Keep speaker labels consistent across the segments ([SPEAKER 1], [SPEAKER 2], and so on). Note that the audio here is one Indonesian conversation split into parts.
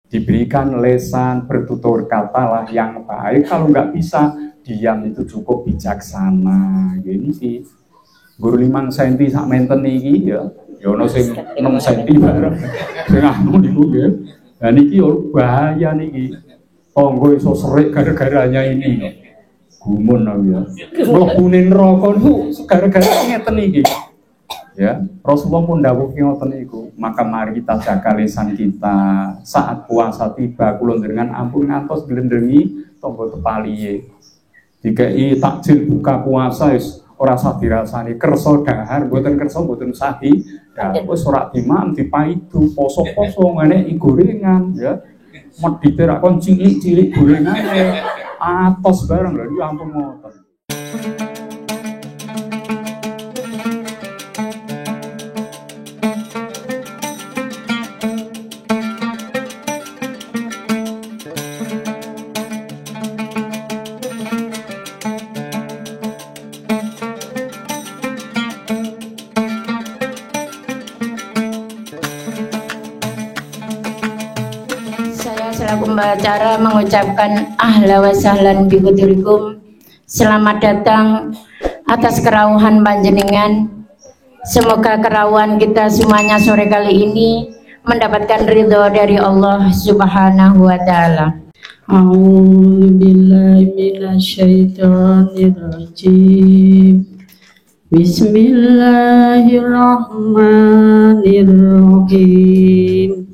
[SPEAKER 1] Diberikan lesan, bertutur katalah yang baik. Kalau nggak bisa, diam itu cukup bijaksana. Gini sih. Guru 5 cm sak menten iki ya. Ya ono sing 6 cm bareng. Sing anu niku nggih. Lah niki yo bahaya niki. Tonggo iso serik gara-garanya ini. Gumun ya. Mlebune neraka niku gara-gara ngeten iki. Ya, Rasulullah pun dawuh ngoten niku. Maka mari kita jaga lisan kita. Saat puasa tiba kula njenengan ampun ngantos glendengi tangga tepaliye. Dikai takjil buka puasa wis ora sah dirasani, kersa dahar mboten kersa mboten sahi. Ya wis ora dimam dipaidu poso-poso ngenek gorengan ya. Medhite rak kon cilik-cilik gorengane. Atos bareng lho ampun ngoten.
[SPEAKER 2] Cara mengucapkan ahla wa sahlan bikudurikum. Selamat datang atas kerawuhan panjenengan. Semoga kerawuhan kita semuanya sore kali ini mendapatkan ridho dari Allah Subhanahu wa taala. A'udzu billahi minasyaitonir rajim. Bismillahirrahmanirrahim.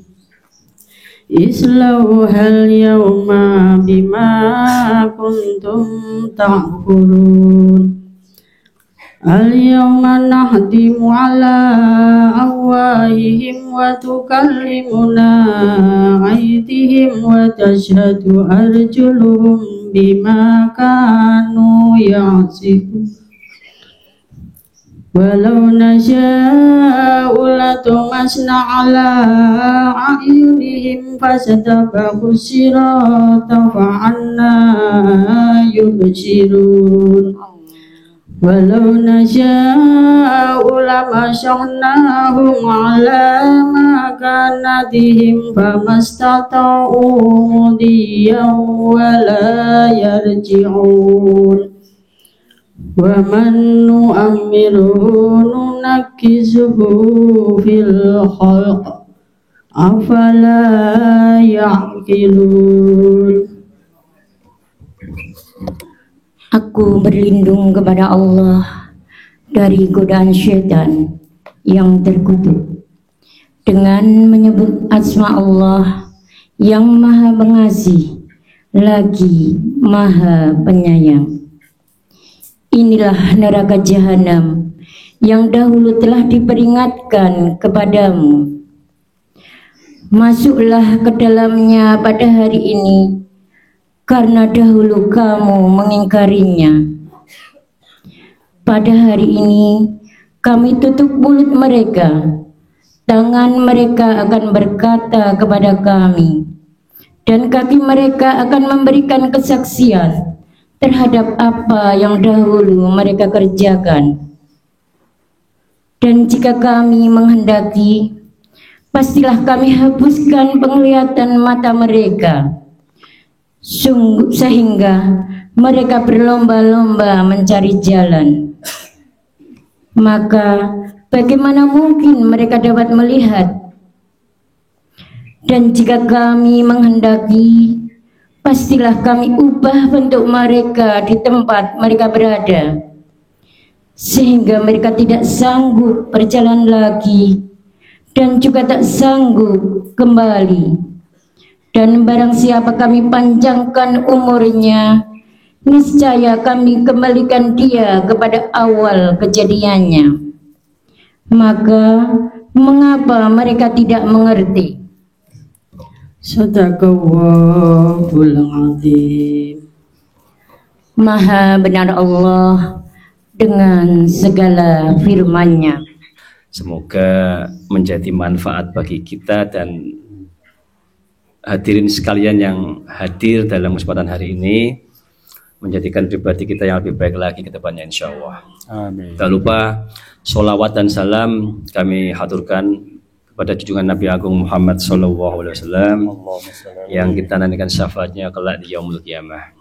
[SPEAKER 2] Islauhal yawma bima kuntum ta'kulun. Al-yawma nahdimu ala awwahihim wa tukallimuna aydihim wa tashhadu arjuluhum bima kanu ya'sifun. Walau nasya'u latumasna ala a'yunihim fastabaqu sirata fa'anna yubsirun. Walau nasya'u lamasyakhnahum ala makanatihim famastata'u diyan wala yarji'un. Wa man nu'ammiruhu nunakkizuhu fil khalq afala ya'qilun. Aku berlindung kepada Allah dari godaan syaitan yang terkutuk dengan menyebut asma Allah yang maha pengasih lagi maha penyayang. Inilah neraka jahanam yang dahulu telah diperingatkan kepadamu. Masuklah ke dalamnya pada hari ini, karena dahulu kamu mengingkarinya. Pada hari ini kami tutup mulut mereka, tangan mereka akan berkata kepada kami, dan kaki mereka akan memberikan kesaksian terhadap apa yang dahulu mereka kerjakan. Dan jika kami menghendaki, pastilah kami hapuskan penglihatan mata mereka, sehingga mereka berlomba-lomba mencari jalan. Maka bagaimana mungkin mereka dapat melihat? Dan jika kami menghendaki, pastilah kami ubah bentuk mereka di tempat mereka berada, sehingga mereka tidak sanggup berjalan lagi dan juga tak sanggup kembali. Dan barang siapa kami panjangkan umurnya, niscaya kami kembalikan dia kepada awal kejadiannya. Maka mengapa mereka tidak mengerti? Sadaqallahul azim. Maha benar Allah dengan segala firman-Nya.
[SPEAKER 3] Semoga menjadi manfaat bagi kita dan hadirin sekalian yang hadir dalam kesempatan hari ini, menjadikan pribadi kita yang lebih baik lagi ke depannya insya Allah.
[SPEAKER 1] Amin.
[SPEAKER 3] Tak lupa sholawat dan salam kami haturkan kepada junjungan Nabi Agung Muhammad Sallallahu Alaihi Wasallam yang kita nantikan syafaatnya kelak di yaumul qiyamah.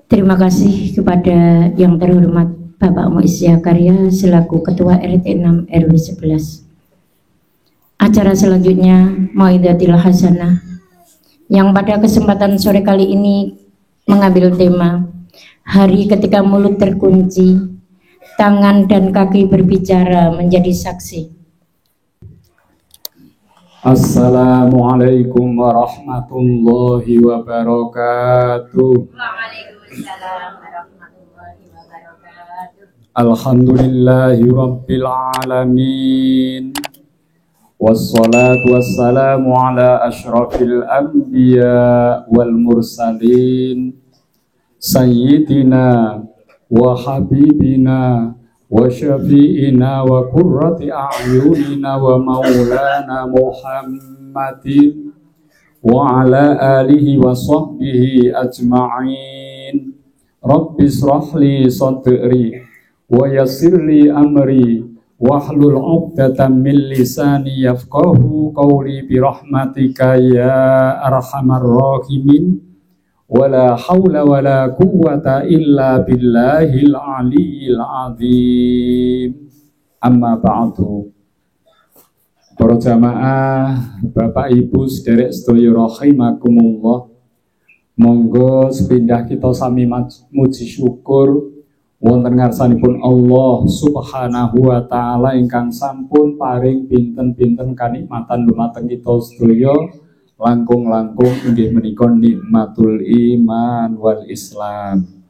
[SPEAKER 2] Terima kasih kepada yang terhormat Bapak Muiz Karya selaku Ketua RT 6 RW 11. Acara selanjutnya Mau'izatul Hasanah yang pada kesempatan sore kali ini mengambil tema hari ketika mulut terkunci, tangan dan kaki berbicara menjadi saksi.
[SPEAKER 1] Assalamualaikum warahmatullahi wabarakatuh.
[SPEAKER 2] Waalaikumsalam warahmatullahi wabarakatuh.
[SPEAKER 1] Alhamdulillahi rabbil alamin. Wassalatu wassalamu ala asyrafil anbiya wal mursalin sayyidina wa habibina wa syafi'ina wa qurrati a'yunina wa maulana Muhammadin wa ala alihi wa sahbihi ajma'in. Rabbi israhli sadri wa yassirli amri wahlul 'uqdatam min lisani yafqahu qawli bi rahmatika ya arhamar rahimin. Wala haula wala quwwata illa billahil aliyyil azim. Amma ba'du. Para jamaah, Bapak Ibu sederek sedaya rahimakumullah. Monggo sepindah kita sami muji syukur wonten ngarsanipun Allah Subhanahu wa taala ingkang sampun paring pinten-pinten kanikmatan dumateng kita sedaya. Langkung-langkung inggih menika nikmatul iman wal Islam.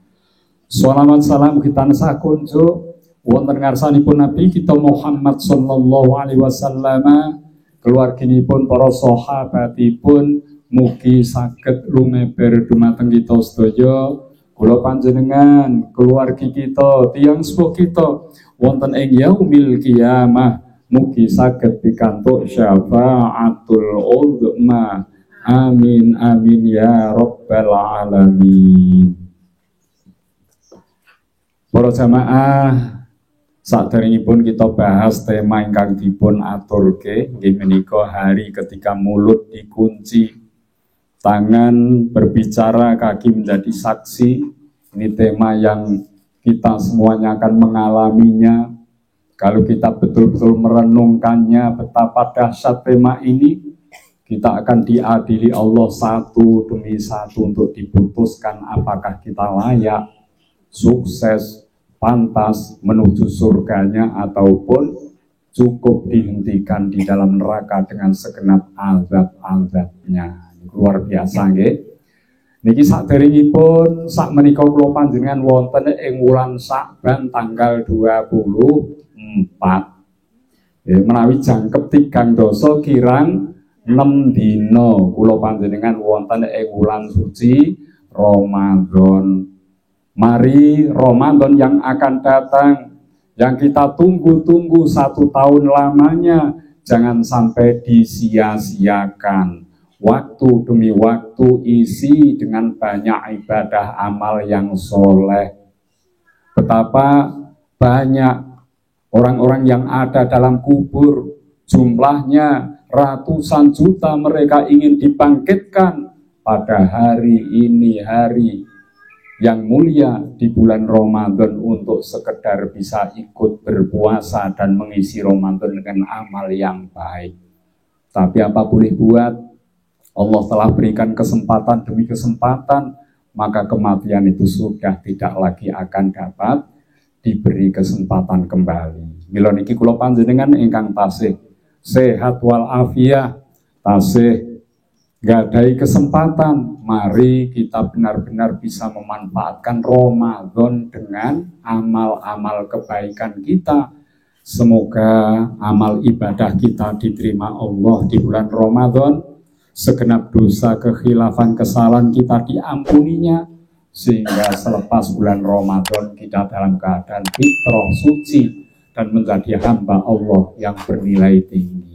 [SPEAKER 1] Shalawat salam kita sakunjuk wonten ngarsanipun Nabi kita Muhammad sallallahu alaihi wasallam, keluarginipun para sahabatipun, mugi saged lumeber dumateng kita sedaya. Kula panjenengan, keluargi kita, tiyang sepuh kita wonten ing yaumil qiyamah, mugi saged pikantuk syafaatul uzma. Amin amin ya rabbal alamin. Para jamaah, saderengipun kita bahas tema ingkang dipun aturke nggih menika hari ketika mulut dikunci, tangan berbicara, kaki menjadi saksi. Ini tema yang kita semuanya akan mengalaminya. Kalau kita betul-betul merenungkannya betapa dahsyat tema ini, kita akan diadili Allah satu demi satu untuk diputuskan apakah kita layak, sukses, pantas menuju surganya ataupun cukup dihentikan di dalam neraka dengan segenap azab-azabnya. Luar biasa nggih. Niki saderengipun sak menika kula panjenengan wonten ing wulan Sa'ban tanggal 24. Menawi jangkep 3 dasa kirang 6 dina kula panjenengan wonten ing wulan suci Ramadan. Mari Ramadan yang akan datang, yang kita tunggu-tunggu 1 tahun lamanya, jangan sampai disia-siakan. Waktu demi waktu isi dengan banyak ibadah amal yang soleh. Betapa banyak orang-orang yang ada dalam kubur, jumlahnya ratusan juta, mereka ingin dibangkitkan pada hari ini, hari yang mulia di bulan Ramadan, untuk sekedar bisa ikut berpuasa dan mengisi Ramadan dengan amal yang baik. Tapi apa boleh buat, Allah telah berikan kesempatan demi kesempatan, maka kematian itu sudah tidak lagi akan dapat diberi kesempatan kembali. Mila niki kula panjenengan ingkang tasih sehat wal afiat, tasih gadai kesempatan, mari kita benar-benar bisa memanfaatkan Ramadan dengan amal-amal kebaikan kita. Semoga amal ibadah kita diterima Allah di bulan Ramadan. Segenap dosa, kekhilafan, kesalahan kita diampuninya, sehingga selepas bulan Ramadan kita dalam keadaan fitrah suci dan menjadi hamba Allah yang bernilai tinggi.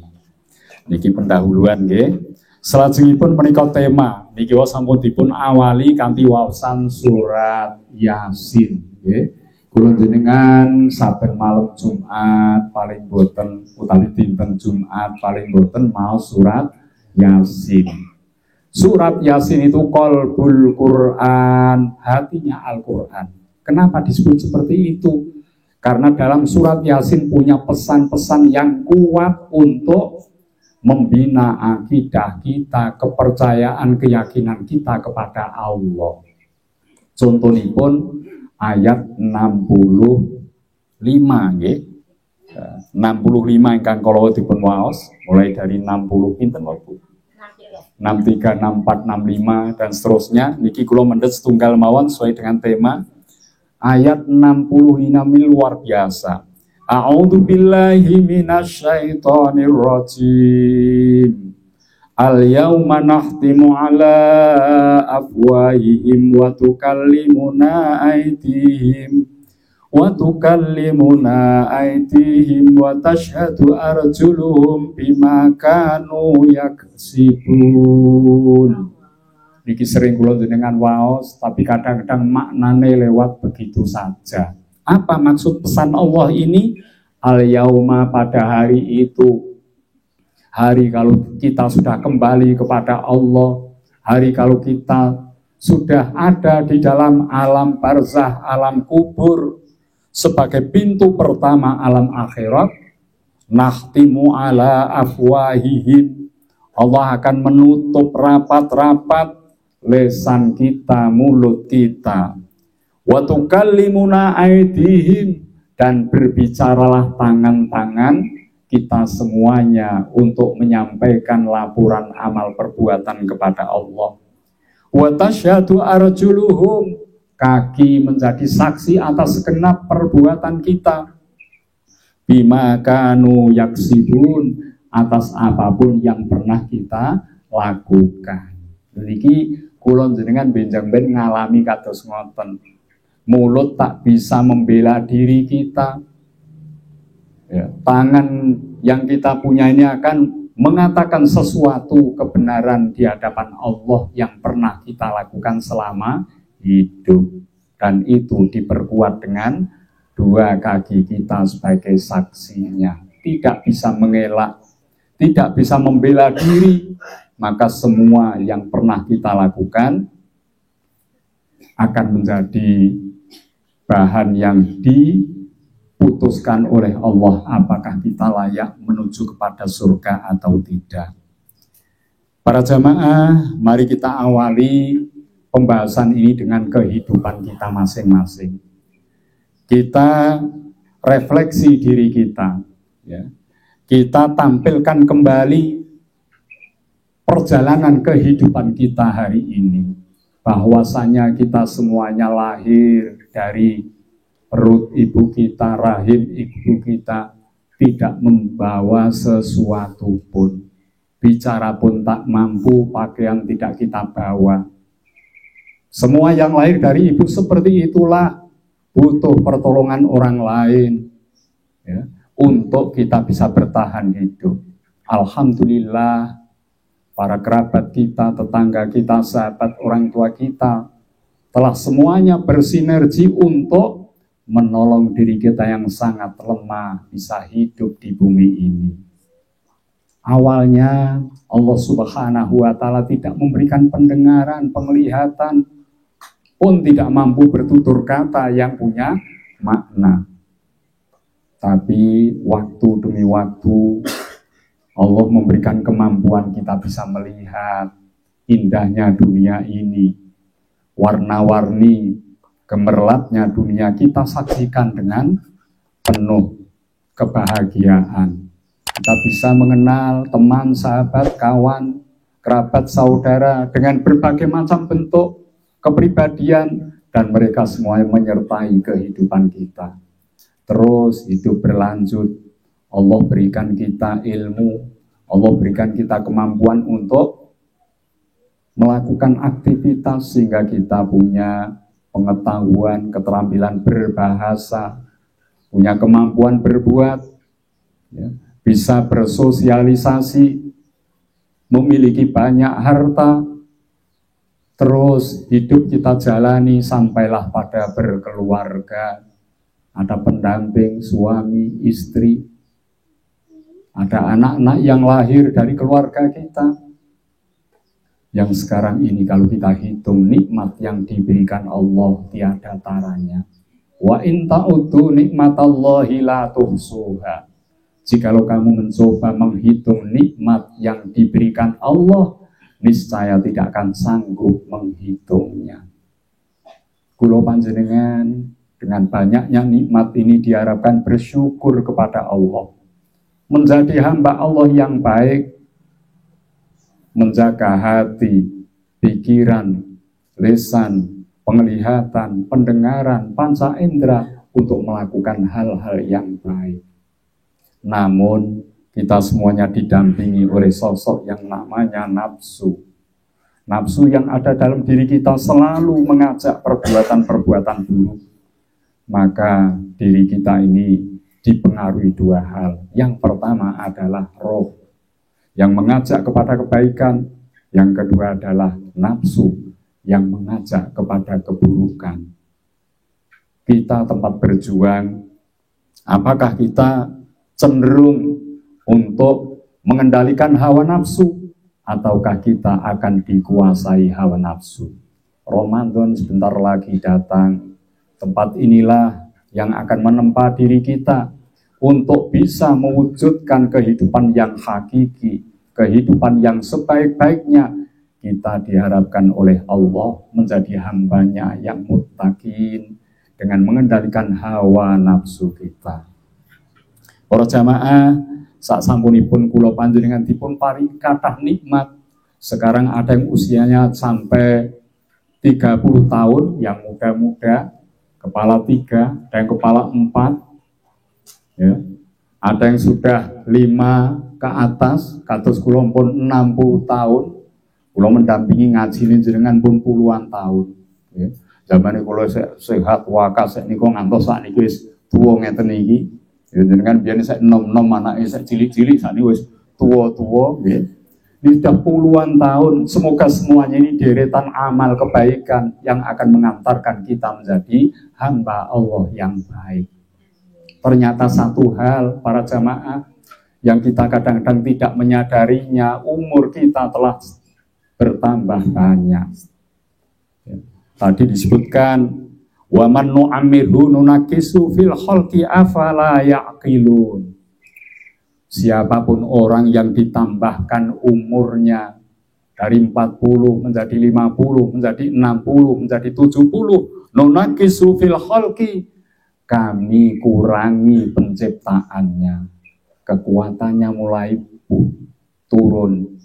[SPEAKER 1] Niki pendahuluan nggih. Salajengipun menika tema niki sampun dipun awali kanthi waosan surat Yasin nggih. Kula jenengan saben malam Jumat paling boten utawi dinten Jumat paling boten maos surat Yasin. Surat Yasin itu qalbul Quran, hatinya Al-Quran. Kenapa disebut seperti itu? Karena dalam surat Yasin punya pesan-pesan yang kuat untuk membina akidah kita, kepercayaan, keyakinan kita kepada Allah. Contohipun ayat 65 nggih. 65 ingkang kala dipun waos mulai dari 60 pinten Bu? 63, 64, 65 dan seterusnya. Niki kula mendhet setunggal mawon sesuai dengan tema. Ayat 60 ini luar biasa. A'udzu billahi minasyaitonir rajim. Al-yawma nakhtimu ala afwahihim wa tukallimuna aydihim wa tashhadu arjuluhum bima kanu yaksibun. Niki sering kula jenengan waos, tapi kadang-kadang maknane lewat begitu saja. Apa maksud pesan Allah ini? Al-yauma, pada hari itu, hari kalau kita sudah kembali kepada Allah, hari kalau kita sudah ada di dalam alam barzah, alam kubur, sebagai pintu pertama alam akhirat, nakhtimu ala afwahihim, Allah akan menutup rapat-rapat lesan kita, mulut kita. Wa tukallimuna aydihim, dan berbicaralah tangan-tangan kita semuanya untuk menyampaikan laporan amal perbuatan kepada Allah. Wa tashhadu arjuluhum, kaki menjadi saksi atas segenap perbuatan kita. Bima kanu yaksibun, atas apapun yang pernah kita lakukan. Niki kula jenengan benjang-ben ngalami kados ngoten. Mulut tak bisa membela diri kita. Ya, tangan yang kita punya ini akan mengatakan sesuatu kebenaran di hadapan Allah yang pernah kita lakukan selama hidup. Dan itu diperkuat dengan dua kaki kita sebagai saksinya. Tidak bisa mengelak, tidak bisa membela diri, maka semua yang pernah kita lakukan akan menjadi bahan yang diputuskan oleh Allah, apakah kita layak menuju kepada surga atau tidak. Para jamaah, mari kita awali pembahasan ini dengan kehidupan kita masing-masing. Kita refleksi diri kita, ya. Kita tampilkan kembali perjalanan kehidupan kita hari ini, bahwasanya kita semuanya lahir dari perut ibu kita, rahim ibu kita, tidak membawa sesuatu pun. Bicara pun tak mampu, pakaian tidak kita bawa. Semua yang lahir dari ibu seperti itulah, butuh pertolongan orang lain, ya, untuk kita bisa bertahan hidup. Alhamdulillah, para kerabat kita, tetangga kita, sahabat, orang tua kita telah semuanya bersinergi untuk menolong diri kita yang sangat lemah bisa hidup di bumi ini. Awalnya Allah Subhanahu wa Ta'ala tidak memberikan pendengaran, penglihatan, pun tidak mampu bertutur kata yang punya makna. Tapi waktu demi waktu Allah memberikan kemampuan kita bisa melihat indahnya dunia ini, warna-warni, gemerlapnya dunia kita saksikan dengan penuh kebahagiaan. Kita bisa mengenal teman, sahabat, kawan, kerabat, saudara dengan berbagai macam bentuk kepribadian, dan mereka semuanya menyertai kehidupan kita. Terus hidup berlanjut. Allah berikan kita ilmu, Allah berikan kita kemampuan untuk melakukan aktivitas sehingga kita punya pengetahuan, keterampilan berbahasa, punya kemampuan berbuat, ya, bisa bersosialisasi, memiliki banyak harta, terus hidup kita jalani sampailah pada berkeluarga, ada pendamping suami, istri, ada anak-anak yang lahir dari keluarga kita. Yang sekarang ini kalau kita hitung nikmat yang diberikan Allah tiada taranya. Wa in ta'uddu nikmatallahi la tuhsuha. Jikalau kamu mencoba menghitung nikmat yang diberikan Allah, niscaya tidak akan sanggup menghitungnya. Kula panjenengan dengan banyaknya nikmat ini diharapkan bersyukur kepada Allah, menjadi hamba Allah yang baik, menjaga hati, pikiran, lisan, penglihatan, pendengaran, panca indera untuk melakukan hal-hal yang baik. Namun kita semuanya didampingi oleh sosok yang namanya nafsu. Nafsu yang ada dalam diri kita selalu mengajak perbuatan-perbuatan buruk. Maka diri kita ini dipengaruhi dua hal. Yang pertama adalah roh yang mengajak kepada kebaikan. Yang kedua adalah nafsu yang mengajak kepada keburukan. Kita tempat berjuang, apakah kita cenderung untuk mengendalikan hawa nafsu, ataukah kita akan dikuasai hawa nafsu? Ramadan sebentar lagi datang. Tempat inilah yang akan menempa diri kita untuk bisa mewujudkan kehidupan yang hakiki, kehidupan yang sebaik-baiknya. Kita diharapkan oleh Allah menjadi hambanya yang muttaqin dengan mengendalikan hawa nafsu kita. Para jamaah, sak sampunipun kula panjenengan dipun paring kathah nikmat. Sekarang ada yang usianya sampai 30 tahun, yang muda-muda, kepala 3, ada yang kepala 4. Ya. Ada yang sudah 5 ke atas, kados kula pun 60 tahun. Kula mendampingi ngaji jenengan pun puluhan tahun. Ya. Zaman kula sehat wakas niku ngantos sakniki wis tuwa ngeten iki. Ya jenengan biyen sak enom-enom anake sak cilik-cilik sakniki wis tuwa-tuwa nggih. Ini sudah puluhan tahun. Semoga semuanya ini deretan amal kebaikan yang akan mengantarkan kita menjadi hamba Allah yang baik. Ternyata satu hal para jamaah yang kita kadang-kadang tidak menyadarinya, umur kita telah bertambah banyak. Tadi disebutkan wa man nu'ammirhu nunakisu fil khalqi afala ya'qilun. Siapapun orang yang ditambahkan umurnya dari 40 menjadi 50, menjadi 60, menjadi 70, nunakisu fil khalqi, kami kurangi penciptaannya, kekuatannya mulai turun,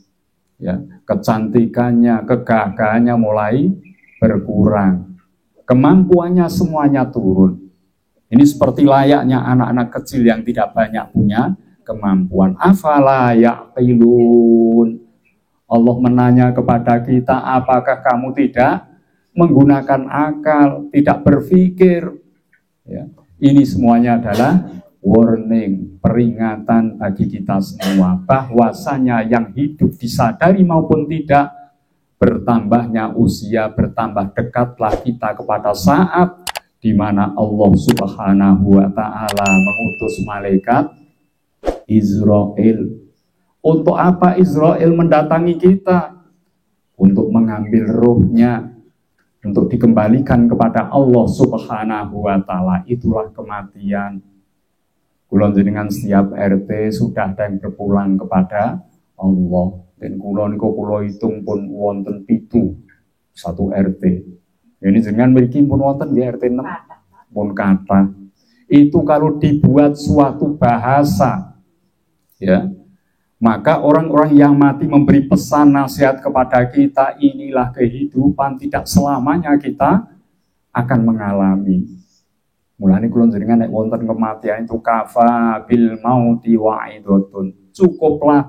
[SPEAKER 1] ya, kecantikannya, kegagahannya mulai berkurang, kemampuannya semuanya turun. Ini seperti layaknya anak-anak kecil yang tidak banyak punya kemampuan. Afala ya'qilun. Allah menanya kepada kita, apakah kamu tidak menggunakan akal, tidak berpikir? Ya. Ini semuanya adalah warning, peringatan bagi kita semua bahwasanya yang hidup disadari maupun tidak, bertambahnya usia, bertambah dekatlah kita kepada saat di mana Allah Subhanahu wa Ta'ala mengutus malaikat Israel. Untuk apa Israel mendatangi kita? Untuk mengambil ruhnya, untuk dikembalikan kepada Allah Subhanahu wa Ta'ala. Itulah kematian. Kulon jenengan setiap RT sudah ada yang berpulang kepada Allah. Dan kulon hitung pun wonten 7 satu RT. Ini jenengan memiliki pun wonten di RT 6 pun kata. Itu kalau dibuat suatu bahasa, ya, maka orang-orang yang mati memberi pesan nasihat kepada kita, inilah kehidupan, tidak selamanya kita akan mengalami. Mulane kula jenengan nek wonten kematian itu kafa bil mauti wa'idotun. Cukuplah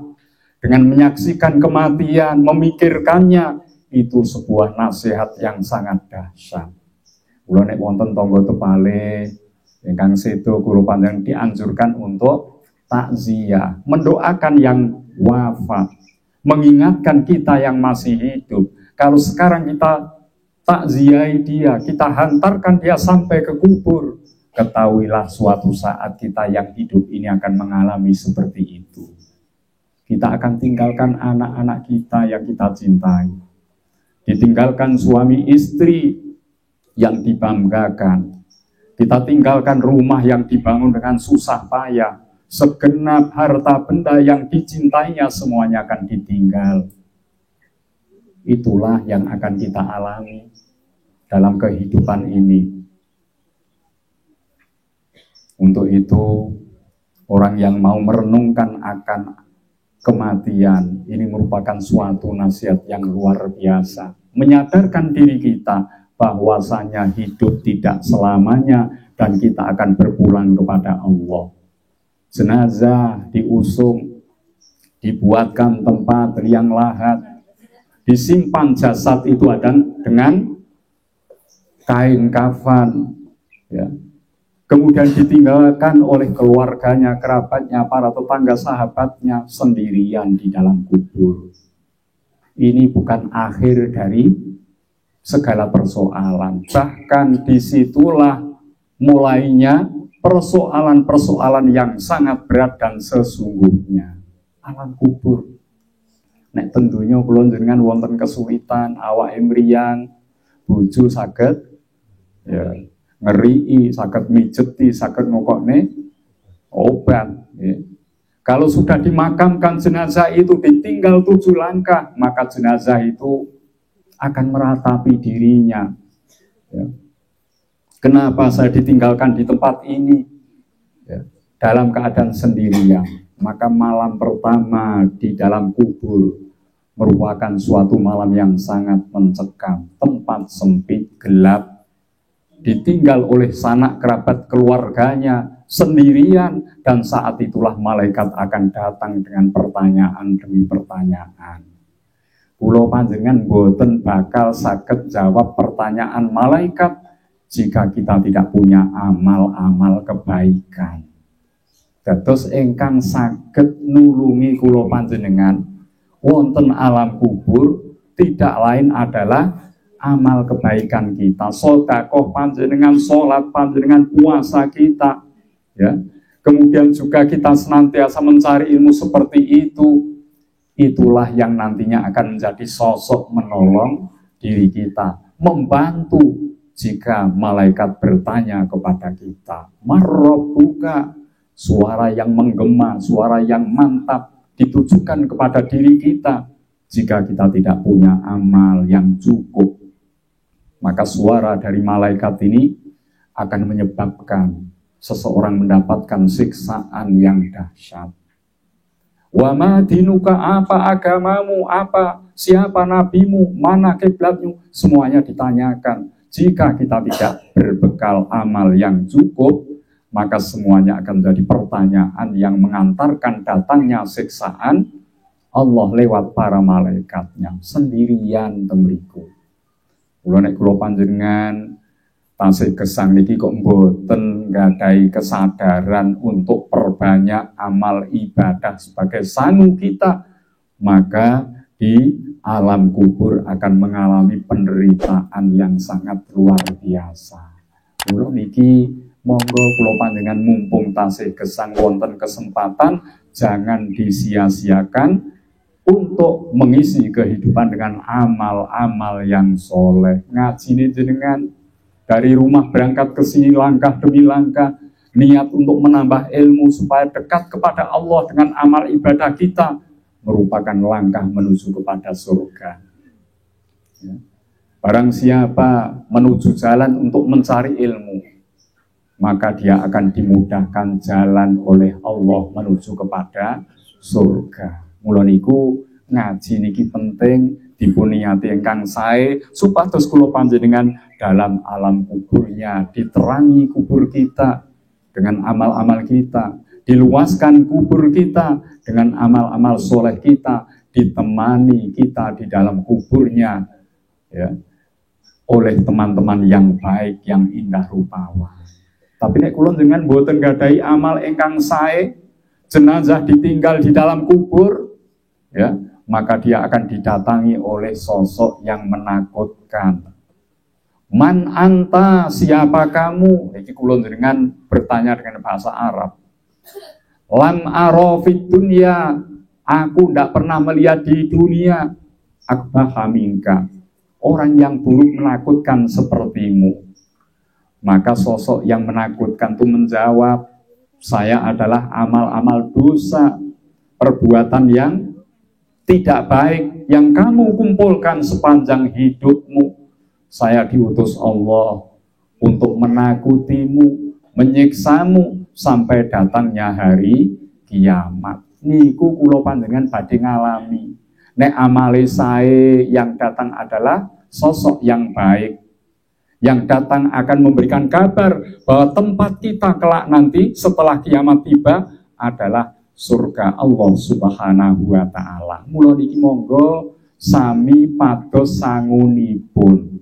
[SPEAKER 1] dengan menyaksikan kematian, memikirkannya, itu sebuah nasihat yang sangat dahsyat. Kula nek wonten tangga tepale ingkang sedo kula panjenengan dianjurkan untuk takziah, mendoakan yang wafat, mengingatkan kita yang masih hidup. Kalau sekarang kita takziahi dia, kita hantarkan dia sampai ke kubur, ketahuilah suatu saat kita yang hidup ini akan mengalami seperti itu. Kita akan tinggalkan anak-anak kita yang kita cintai, ditinggalkan suami istri yang dibanggakan, kita tinggalkan rumah yang dibangun dengan susah payah, segenap harta benda yang dicintainya semuanya akan ditinggal. Itulah yang akan kita alami dalam kehidupan ini. Untuk itu, orang yang mau merenungkan akan kematian, ini merupakan suatu nasihat yang luar biasa. Menyadarkan diri kita bahwasanya hidup tidak selamanya dan kita akan berpulang kepada Allah. Jenazah diusung, dibuatkan tempat liang lahat, disimpan jasad itu ada dengan kain kafan, ya. Kemudian ditinggalkan oleh keluarganya, kerabatnya, para tetangga, sahabatnya sendirian di dalam kubur. Ini bukan akhir dari segala persoalan. Bahkan disitulah mulainya persoalan-persoalan yang sangat berat dan sesungguhnya. Alam kubur. Nek tentunya kula jenengan wonten kesulitan, awak mriyang, bojo saged ya ngeri, sakit mijeti, sakit ngokokne obat. Ya. Kalau sudah dimakamkan jenazah itu ditinggal 7 langkah, maka jenazah itu akan meratapi dirinya. Ya. Kenapa saya ditinggalkan di tempat ini? Ya. Dalam keadaan sendirian. Maka malam pertama di dalam kubur merupakan suatu malam yang sangat mencekam, tempat sempit, gelap, ditinggal oleh sanak kerabat keluarganya sendirian, dan saat itulah malaikat akan datang dengan pertanyaan demi pertanyaan. Kula panjenengan boten bakal saged jawab pertanyaan malaikat jika kita tidak punya amal-amal kebaikan. Dados ingkang saged nulungi kula panjenengan wonten alam kubur tidak lain adalah amal kebaikan kita, sedekah panjenengan, sholat panjenengan, puasa kita, ya. Kemudian juga kita senantiasa mencari ilmu seperti itu. Itulah yang nantinya akan menjadi sosok menolong diri kita, membantu jika malaikat bertanya kepada kita, "Marrabbuka?" Suara yang menggema, suara yang mantap ditujukan kepada diri kita. Jika kita tidak punya amal yang cukup, maka suara dari malaikat ini akan menyebabkan seseorang mendapatkan siksaan yang dahsyat. Wa ma dinuka, apa agamamu, apa siapa nabimu, mana kiblatmu, semuanya ditanyakan. Jika kita tidak berbekal amal yang cukup, maka semuanya akan menjadi pertanyaan yang mengantarkan datangnya siksaan Allah lewat para malaikatnya sendirian temriku. Kula nek kula panjenengan tasih gesang niki kok mboten nggadahi kesadaran untuk perbanyak amal ibadah sebagai sangu kita, maka di alam kubur akan mengalami penderitaan yang sangat luar biasa. Kula niki monggo kula panjenengan mumpung tasih gesang wonten kesempatan, jangan disia-siakan untuk mengisi kehidupan dengan amal-amal yang soleh. Ngaji jenengan dari rumah berangkat ke sini langkah demi langkah, niat untuk menambah ilmu supaya dekat kepada Allah dengan amal ibadah kita merupakan langkah menuju kepada surga. Ya. Barang siapa menuju jalan untuk mencari ilmu, maka dia akan dimudahkan jalan oleh Allah menuju kepada surga. Mula niku ngaji niki penting dipuniati ingkang sae supados kula panjenengan dalam alam kuburnya diterangi kubur kita dengan amal-amal kita, diluaskan kubur kita dengan amal-amal soleh kita, ditemani kita di dalam kuburnya ya oleh teman-teman yang baik, yang indah rupawan. Tapi nek kula dengan mboten gadahi amal ingkang sae, jenazah ditinggal di dalam kubur, ya, maka dia akan didatangi oleh sosok yang menakutkan, Man anta, siapa kamu? Iki kula dengan bertanya dengan bahasa Arab. Lam aro fid dunya, aku tidak pernah melihat di dunia akbaha minka, orang yang buruk menakutkan sepertimu. Maka sosok yang menakutkan itu menjawab, saya adalah amal-amal dosa, perbuatan yang tidak baik yang kamu kumpulkan sepanjang hidupmu. Saya diutus Allah untuk menakutimu, menyiksamu sampai datangnya hari kiamat. Niku kula panjenengan badhe ngalami. Nek amale sae yang datang adalah sosok yang baik. Yang datang akan memberikan kabar bahwa tempat kita kelak nanti setelah kiamat tiba adalah surga Allah Subhanahu wa taala. Mula niki monggo sami pados sangunipun.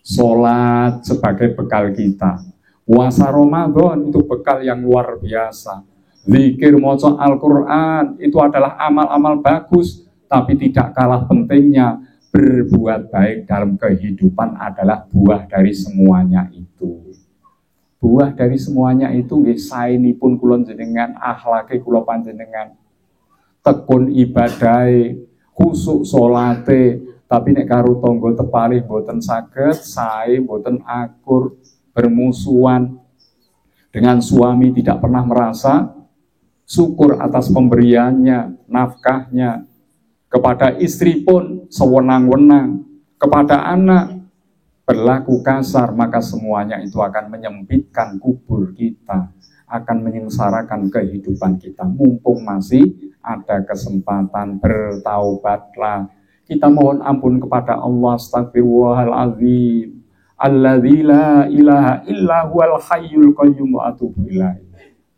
[SPEAKER 1] Salat sebagai bekal kita. Puasa Ramadan itu bekal yang luar biasa. Zikir maca Al-Qur'an itu adalah amal-amal bagus, tapi tidak kalah pentingnya berbuat baik dalam kehidupan adalah buah dari semuanya itu. Buah dari semuanya itu nggih saenipun kula jenengan, akhlake kula panjenengan. Tekun ibadahe, khusuk salate, tapi nek karo tangga tepalih mboten saged, sae mboten akur, bermusuhan dengan suami tidak pernah merasa syukur atas pemberiannya, nafkahnya, kepada istri pun sewenang-wenang, kepada anak berlaku kasar, maka semuanya itu akan menyempitkan kubur kita, akan menyengsarakan kehidupan kita. Mumpung masih ada kesempatan, bertaubatlah. Kita mohon ampun kepada Allah. Astagfirullahaladzim, alladzi la ilaha illa huwal hayyul qayyum wa atubu ilaih.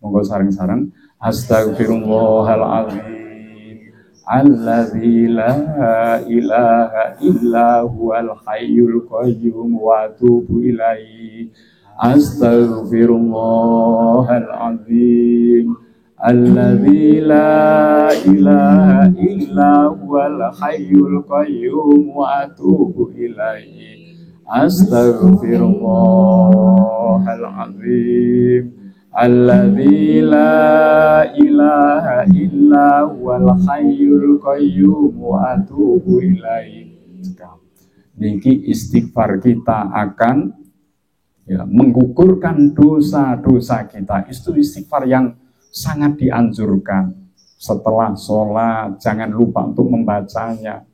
[SPEAKER 1] Monggo sareng-sareng. Astagfirullahaladzim, alladzi la ilaha illa huwal hayyul qayyum wa atubu ilaih. Astagfirullahaladzim, alladzi la ilaha illa huwal hayyul qayyum wa atubu ilaih. Astagfirullahaladzim, alladzi la ilaha illa huwal hayyul qayyum wa atubu ilaih. Niki istighfar kita akan menggugurkan dosa-dosa kita. Itu istighfar yang sangat dianjurkan. Setelah sholat jangan lupa untuk membacanya.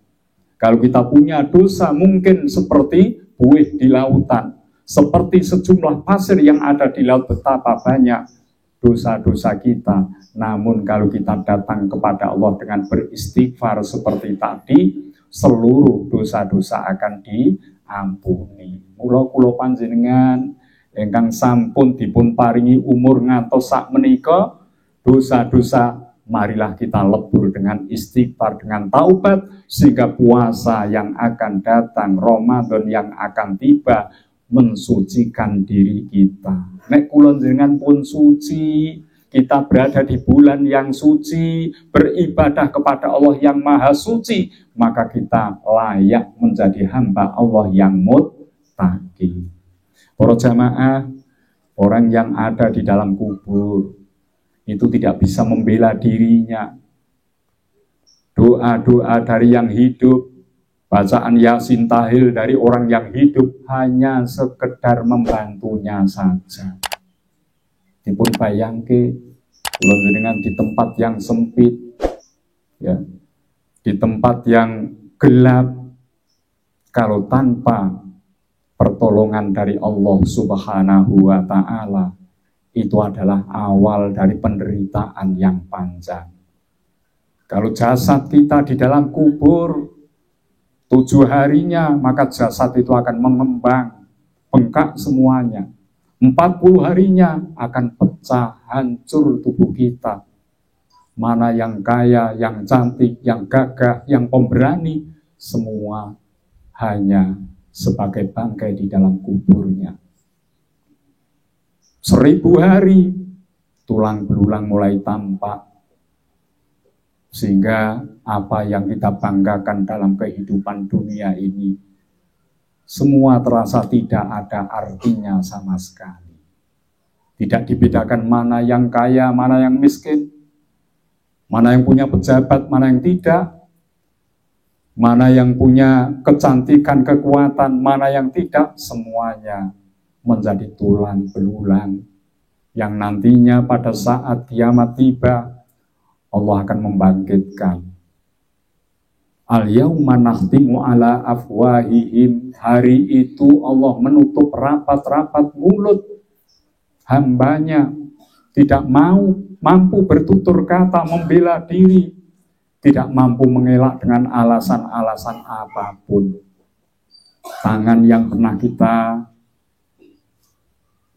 [SPEAKER 1] Kalau kita punya dosa mungkin seperti buih di lautan, seperti sejumlah pasir yang ada di laut, betapa banyak dosa-dosa kita. Namun kalau kita datang kepada Allah dengan beristighfar seperti tadi, seluruh dosa-dosa akan diampuni. Mula kula panjenengan ingkang sampun dipun paringi umur ngantos sak menika, dosa-dosa marilah kita lebur dengan istighfar, dengan taubat, sehingga puasa yang akan datang, Ramadan yang akan tiba, mensucikan diri kita. Nek kula jenengan pun suci, kita berada di bulan yang suci, beribadah kepada Allah yang maha suci, maka kita layak menjadi hamba Allah yang muttaqi. Para jamaah, orang yang ada di dalam kubur itu tidak bisa membela dirinya. Doa-doa dari yang hidup, bacaan Yasin Tahil dari orang yang hidup hanya sekedar membantunya saja. Dipun bayangke kula jenengan di tempat yang sempit, ya, di tempat yang gelap, kalau tanpa pertolongan dari Allah Subhanahu wa taala, itu adalah awal dari penderitaan yang panjang. Kalau jasad kita di dalam kubur 7 harinya, maka jasad itu akan mengembang, bengkak semuanya. 40 harinya akan pecah, hancur tubuh kita. Mana yang kaya, yang cantik, yang gagah, yang pemberani, semua hanya sebagai bangkai di dalam kuburnya. 1000 hari, tulang belulang mulai tampak. Sehingga apa yang kita banggakan dalam kehidupan dunia ini semua terasa tidak ada artinya sama sekali. Tidak dibedakan mana yang kaya, mana yang miskin, mana yang punya pejabat, mana yang tidak, mana yang punya kecantikan, kekuatan, mana yang tidak, semuanya menjadi tulang belulang yang nantinya pada saat kiamat tiba, Allah akan membangkitkan. Al-yawma nakhtimu ala afwahihim. Hari itu Allah menutup rapat-rapat mulut hambanya. Tidak mampu bertutur kata, membela diri. Tidak mampu mengelak dengan alasan-alasan apapun. Tangan yang pernah kita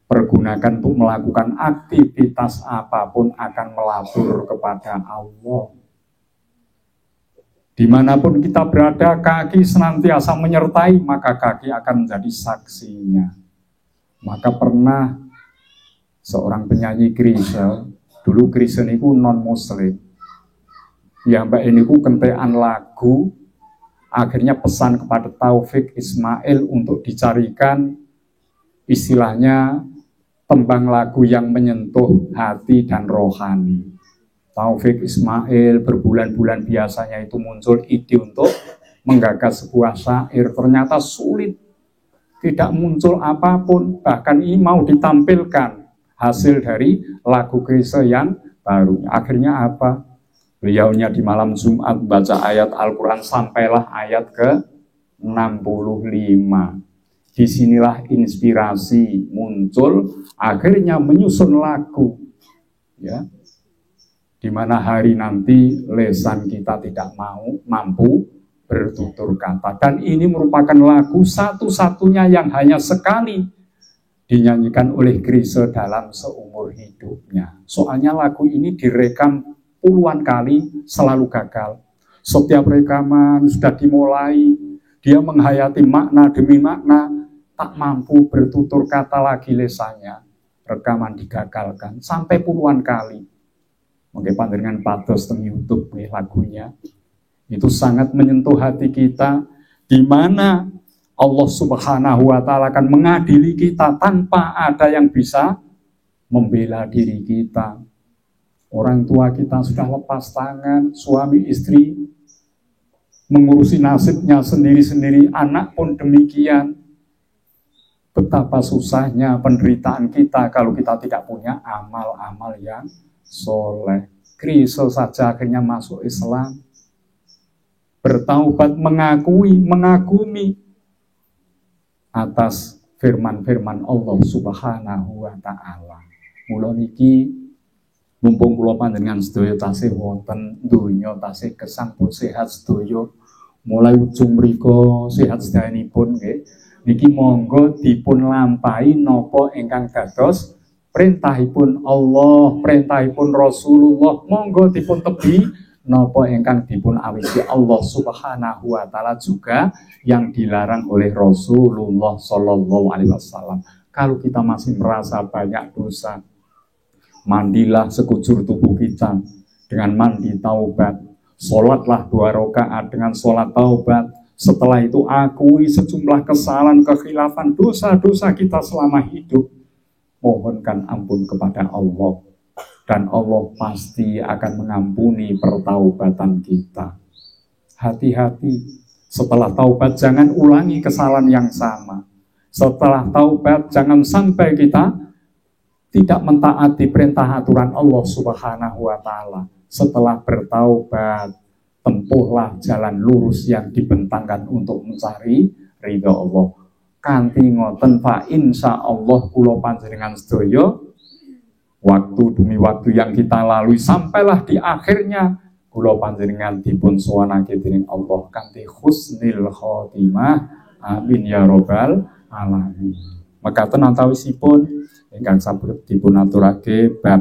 [SPEAKER 1] pergunakan untuk melakukan aktivitas apapun akan melapor kepada Allah. Dimanapun kita berada, kaki senantiasa menyertai, maka kaki akan menjadi saksinya. Maka pernah seorang penyanyi Krisha, dulu Krisha itu non-muslim, ya mbak ini ku kentean lagu, akhirnya pesan kepada Taufik Ismail untuk dicarikan istilahnya tembang lagu yang menyentuh hati dan rohani. Taufik Ismail berbulan-bulan biasanya itu muncul ide untuk menggagas sebuah syair, ternyata sulit, tidak muncul apapun, bahkan ini mau ditampilkan hasil dari lagu Krisha yang baru. Akhirnya apa? Beliaunya di malam Jumat baca ayat Al-Quran sampailah ayat ke-65. Disinilah inspirasi muncul, akhirnya menyusun lagu, ya. Di mana hari nanti lesan kita tidak mampu bertutur kata. Dan ini merupakan lagu satu-satunya yang hanya sekali dinyanyikan oleh Krisha dalam seumur hidupnya. Soalnya lagu ini direkam puluhan kali, selalu gagal. Setiap rekaman sudah dimulai, dia menghayati makna demi makna, tak mampu bertutur kata lagi lesannya. Rekaman digagalkan sampai puluhan kali. Mungkin pandangan patos teng YouTube lagunya itu sangat menyentuh hati kita, di mana Allah Subhanahu wa Ta'ala akan mengadili kita tanpa ada yang bisa membela diri kita. Orang tua kita sudah lepas tangan, suami istri mengurusi nasibnya sendiri-sendiri, anak pun demikian. Betapa susahnya penderitaan kita kalau kita tidak punya amal-amal yang soleh. Krisha saja akhirnya masuk Islam, bertaubat, mengagumi atas firman-firman Allah Subhanahu wa Ta'ala. Mula niki mumpung kula panjenengan sedaya tasih wonten donya tasih gesang pun sehat sedaya, mulai ujung mriku sehat sedayanipun nggih. Niki monggo dipun lampahi napa ingkang dados perintahipun Allah, perintahipun Rasulullah, monggo dipun tebi napa ingkang dipun awisi Allah Subhanahu wa Ta'ala juga yang dilarang oleh Rasulullah sallallahu alaihi wasallam. Kalau kita masih merasa banyak dosa, mandilah sekujur tubuh kita dengan mandi taubat. Salatlah 2 rakaat dengan salat taubat. Setelah itu akui sejumlah kesalahan, kekhilafan, dosa-dosa kita selama hidup. Mohonkan ampun kepada Allah, dan Allah pasti akan mengampuni pertaubatan kita. Hati-hati, setelah taubat jangan ulangi kesalahan yang sama. Setelah taubat jangan sampai kita tidak mentaati perintah aturan Allah Subhanahu wa Ta'ala. Setelah bertaubat, tempuhlah jalan lurus yang dibentangkan untuk mencari ridha Allah. Kanthi ngoten fa insyaallah kula panjenengan sedaya waktu demi waktu yang kita lalui sampailah di akhirnya kula panjenengan dipun sowanake dening Allah kanthi husnil khotimah. Amin ya rabbal alamin. Mekaten antawisipun ingkang sampun dipun aturake bab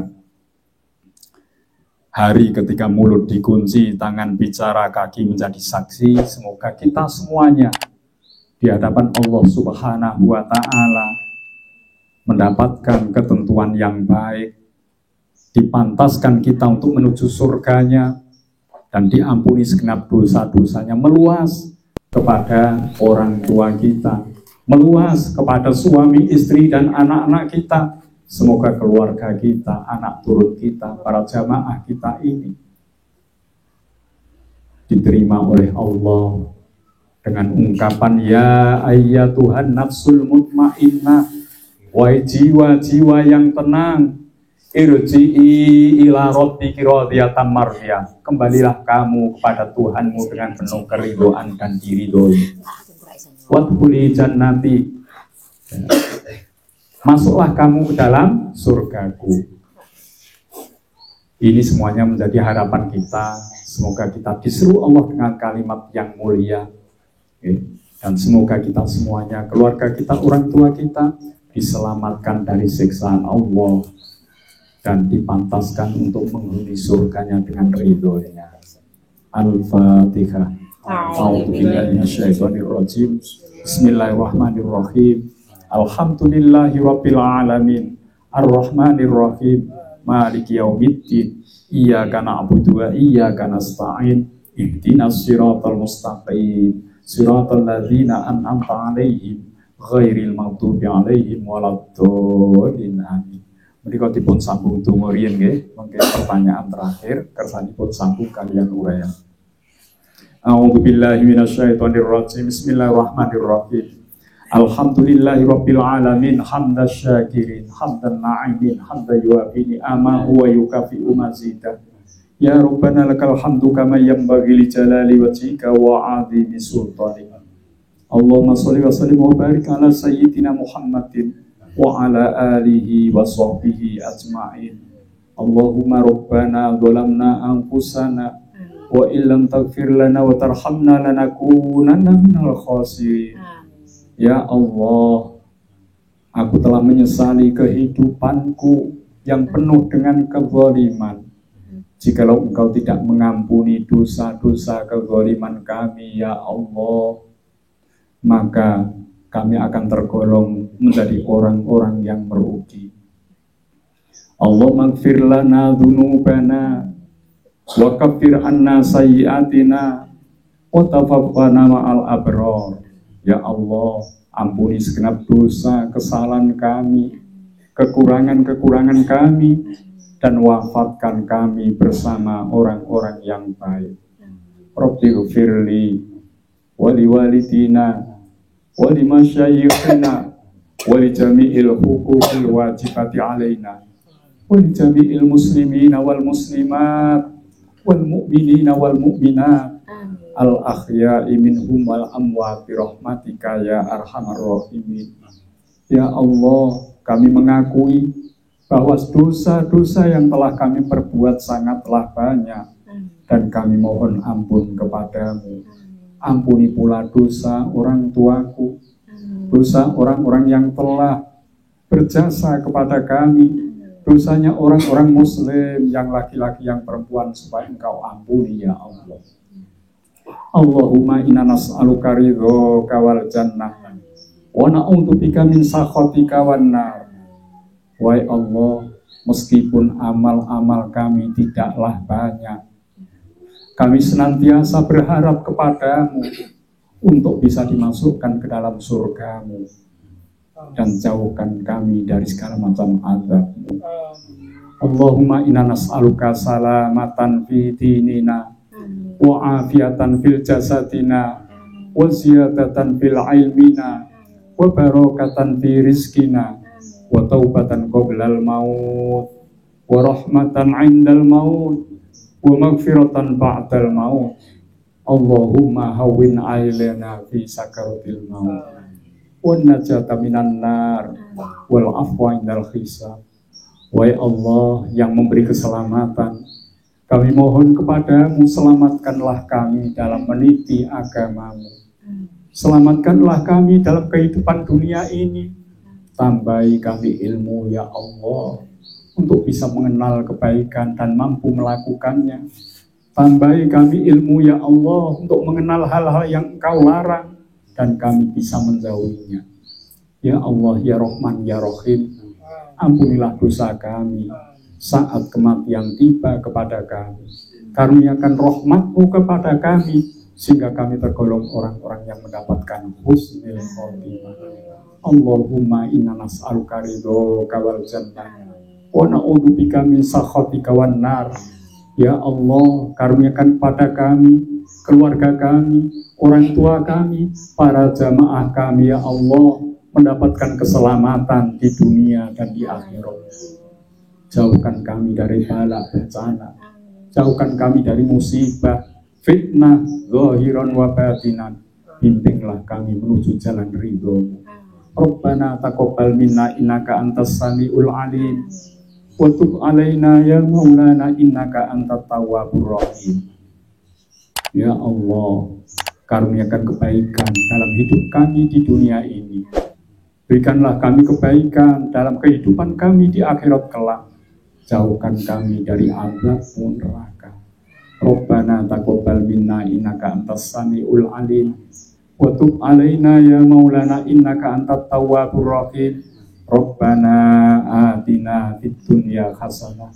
[SPEAKER 1] hari ketika mulut dikunci, tangan bicara, kaki menjadi saksi. Semoga kita semuanya di hadapan Allah Subhanahu wa Ta'ala mendapatkan ketentuan yang baik, dipantaskan kita untuk menuju surganya, dan diampuni segenap dosa-dosanya, meluas kepada orang tua kita, meluas kepada suami, istri, dan anak-anak kita. Semoga keluarga kita, anak turun kita, para jamaah kita ini diterima oleh Allah dengan ungkapan ya ayyatuhan nafsul mutmainnah, wahai jiwa-jiwa yang tenang, irji'i ila rabbiki radiyatan mardiyah, kembalilah kamu kepada Tuhanmu dengan penuh keridhaan dan diridhoi. Wadkhuli jannati, masuklah kamu ke dalam surgaku. Ini semuanya menjadi harapan kita. Semoga kita diseru Allah dengan kalimat yang mulia, dan semoga kita semuanya, keluarga kita, orang tua kita diselamatkan dari siksaan Allah dan dipantaskan untuk menghuni surganya dengan ridhonya. Al-Fatihah. A'udzubillahi minasyaitonirrajim. Bismillahirrahmanirrahim. Alhamdulillahirabbil alamin. Arrahmanirrahim. Maliki yaumiddin. Iyyaka na'budu wa iyyaka nasta'in. Ihdinas siratal mustaqim. Siratal ladzina an'amta 'alaihim ghairil maghdubi 'alaihim waladdallin. Amin. Menika dipun sambung donga riyen nggih, mangke pertanyaan terakhir kersanipun sambung kalian uraian. A'udzubillahi minasyaitonir rajim. Bismillahirrahmanirrahim. Alhamdulillahirabbil alamin hamdasy syakirin hamdan na'imin hamdan yuwafi ni'amahu wa yukafi'u mazidah. Ya Rabbana lakal hamdu kama yanbaghi li jalali wajhika wa 'azimi sultanika. Allahumma shalli wa sallim wa barik ala sayyidina Muhammadin wa ala alihi wa sahbihi ajma'in. Allahumma rabbana dhalamna anfusana wa illam taghfir lana wa tarhamna lanakunanna minal khasirin. Ya Allah, aku telah menyesali kehidupanku yang penuh dengan kezaliman. Jikalau Engkau tidak mengampuni dosa-dosa kezaliman kami, ya Allah, maka kami akan tergolong menjadi orang-orang yang merugi. Allahumma ighfir lana dzunubana wa kaffir anna sayyi'atina wa tawaffana ma'al abrar. Ya Allah, ampuni segenap dosa, kesalahan kami, kekurangan-kekurangan kami, dan wafatkan kami bersama orang-orang yang baik. Rabbighfirli wa liwalidina wa limasyayikhina wa li jami'il huquqil wajibati alaina wa li jami'il muslimina wal muslimat wal mu'minina wal mu'minat al-akhya'i minhum wal amwat bi rahmatika ya arhamar rahimin. Ya Allah, kami mengakui bahwa dosa-dosa yang telah kami perbuat sangatlah banyak, dan kami mohon ampun kepadamu. Ampuni pula dosa orang tuaku, dosa orang-orang yang telah berjasa kepada kami, dosanya orang-orang muslim yang laki-laki yang perempuan, supaya Engkau ampuni ya Allah. Allahumma inna nas'aluka ridhoka wal jannah wa na'udzubika min sakhatika wan nar. Wahai Allah, meskipun amal-amal kami tidaklah banyak, kami senantiasa berharap kepadamu untuk bisa dimasukkan ke dalam surgamu, dan jauhkan kami dari segala macam azab-Mu. Allahumma inna nas'aluka salamatan fi dinina wa afiatan fil jasadina wa ziyadatan fil ilmina wa barakatan fi rizkina wa taubatan qoblal maut wa rahmatan indal maut wa maghfiratan ba'dal maut. Allahumma hawwin alaina fi sakaratil maut wa najata minan nar wal afwa indal hisab. Wahai Allah yang memberi keselamatan, kami mohon kepadamu, selamatkanlah kami dalam meniti agamamu. Selamatkanlah kami dalam kehidupan dunia ini. Tambahi kami ilmu ya Allah, untuk bisa mengenal kebaikan dan mampu melakukannya. Tambahi kami ilmu ya Allah, untuk mengenal hal-hal yang Engkau larang, dan kami bisa menjauhinya. Ya Allah, ya Rahman, ya Rahim, ampunilah dosa kami saat kematian tiba kepada kami. Karuniakan rahmat-Mu kepada kami, sehingga kami tergolong orang-orang yang mendapatkan husnul khotimah. Allahumma inna nas'aluka ridhoka wal jannah wa na'udzubika min sakhatika wan nar. Ya Allah, karuniakan pada kami, keluarga kami, orang tua kami, para jamaah kami, ya Allah, mendapatkan keselamatan di dunia dan di akhirat. Jauhkan kami dari bala bencana, jauhkan kami dari musibah, fitnah, zahiran wa batinan. Bimbinglah kami menuju jalan ridho. Rabbana taqabbal minna innaka antas samiul alim wa tub alaina ya maulana innaka antat tawwabur rahim. Ya Allah, karuniakan kebaikan dalam hidup kami di dunia ini. Berikanlah kami kebaikan dalam kehidupan kami di akhirat kelak. Jauhkan kami dari azab neraka. Rabbana taqabbal minna innaka antas samiul alim wa tub alaina ya maulana innaka antat tawwabur rahim. Rabbana atina fid dunya hasanah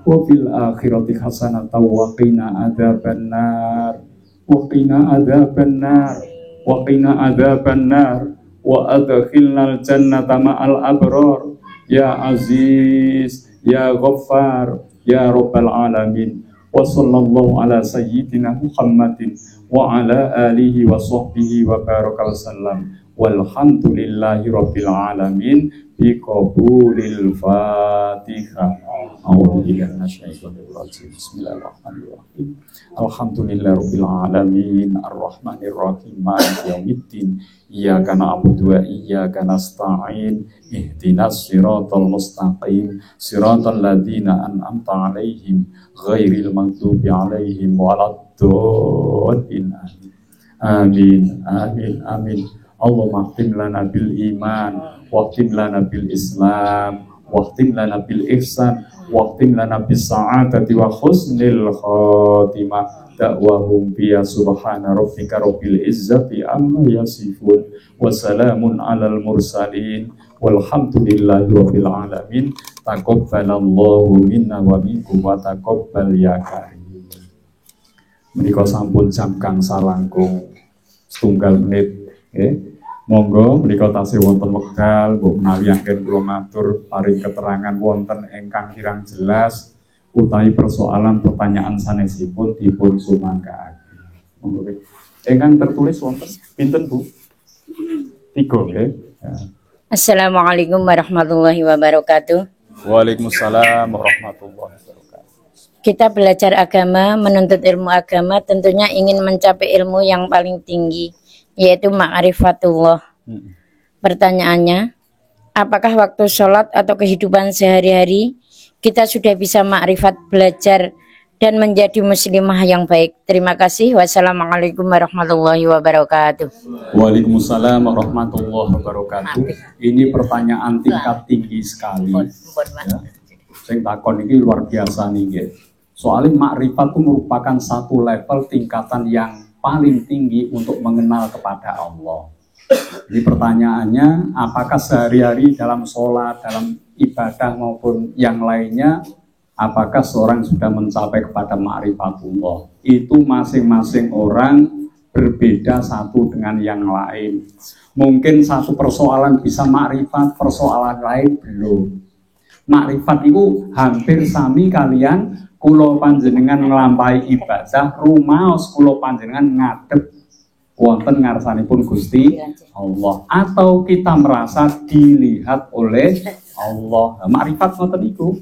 [SPEAKER 1] wa fil akhirati hasanah wa qina adzabannar wa qina adzabannar wa qina adzabannar wa adkhilnal jannata ma'al abrar ya aziz ya ghaffar ya rabbal alamin. Wa sallallahu ala sayyidina Muhammadin wa ala alihi wa sahbihi wa baraka wasallam. Walhamdulillahi rabbil alamin. Biqabulil Fatihah. A'udzubillahi minasyaitonir rajim. Bismillahirrahmanirrahim. Alhamdulillahi rabbil alamin arrahmanir rahim maliki yaumiddin. Iyyaka na'budu wa iyyaka nasta'in. Ihdinas siratal mustaqim. Siratal ladzina an'amta 'alaihim ghairil maghdubi 'alaihim waladdallin. Amin. Amin. Amin. Allahumma khtim lana bil iman, waqtim lana bil islam, waqtim lana bil ihsan, waqtim lana bis sa'adati wa husnil khatimah. Da'wahum fiya subhana rabbika rabbil izzati amma yasifun wa salamun alal mursalin walhamdulillahi rabbil alamin. Taqabbalallahu minna wa minkum wa taqabbal ya karim. Menika sampun jam gangsal langkung setunggal menit. Monggo menika tasih wonten wekdal mbok menawi anggen kula matur paring keterangan wonten ingkang kirang jelas utawi persoalan pertanyaan sanesipun dipun sumangkaaken. Monggo ingkang tertulis wonten pinten Bu? 3 nggih. Ya.
[SPEAKER 2] Assalamualaikum warahmatullahi wabarakatuh.
[SPEAKER 1] Waalaikumsalam warahmatullahi wabarakatuh.
[SPEAKER 2] Kita belajar agama, menuntut ilmu agama, tentunya ingin mencapai ilmu yang paling tinggi, yaitu ma'rifatullah. Pertanyaannya, apakah waktu sholat atau kehidupan sehari-hari kita sudah bisa ma'rifat, belajar dan menjadi muslimah yang baik? Terima kasih. Wassalamualaikum warahmatullahi wabarakatuh.
[SPEAKER 1] Waalaikumsalam warahmatullahi wabarakatuh. Ini pertanyaan tingkat tinggi sekali. Ya. Sing takon ini luar biasa nih. Soalnya ma'rifat itu merupakan satu level tingkatan yang paling tinggi untuk mengenal kepada Allah. Jadi pertanyaannya, apakah sehari-hari dalam sholat, dalam ibadah maupun yang lainnya, apakah seorang sudah mencapai kepada ma'rifatullah? Itu masing-masing orang berbeda satu dengan yang lain. Mungkin satu persoalan bisa ma'rifat, persoalan lain belum. Ma'rifat itu hampir sami kalian kulo panjenengan nglampahi ibadah, rumaos kulo panjenengan ngadep wonten ngarsanipun Gusti Allah, atau kita merasa dilihat oleh Allah. Makrifat ngoten niku.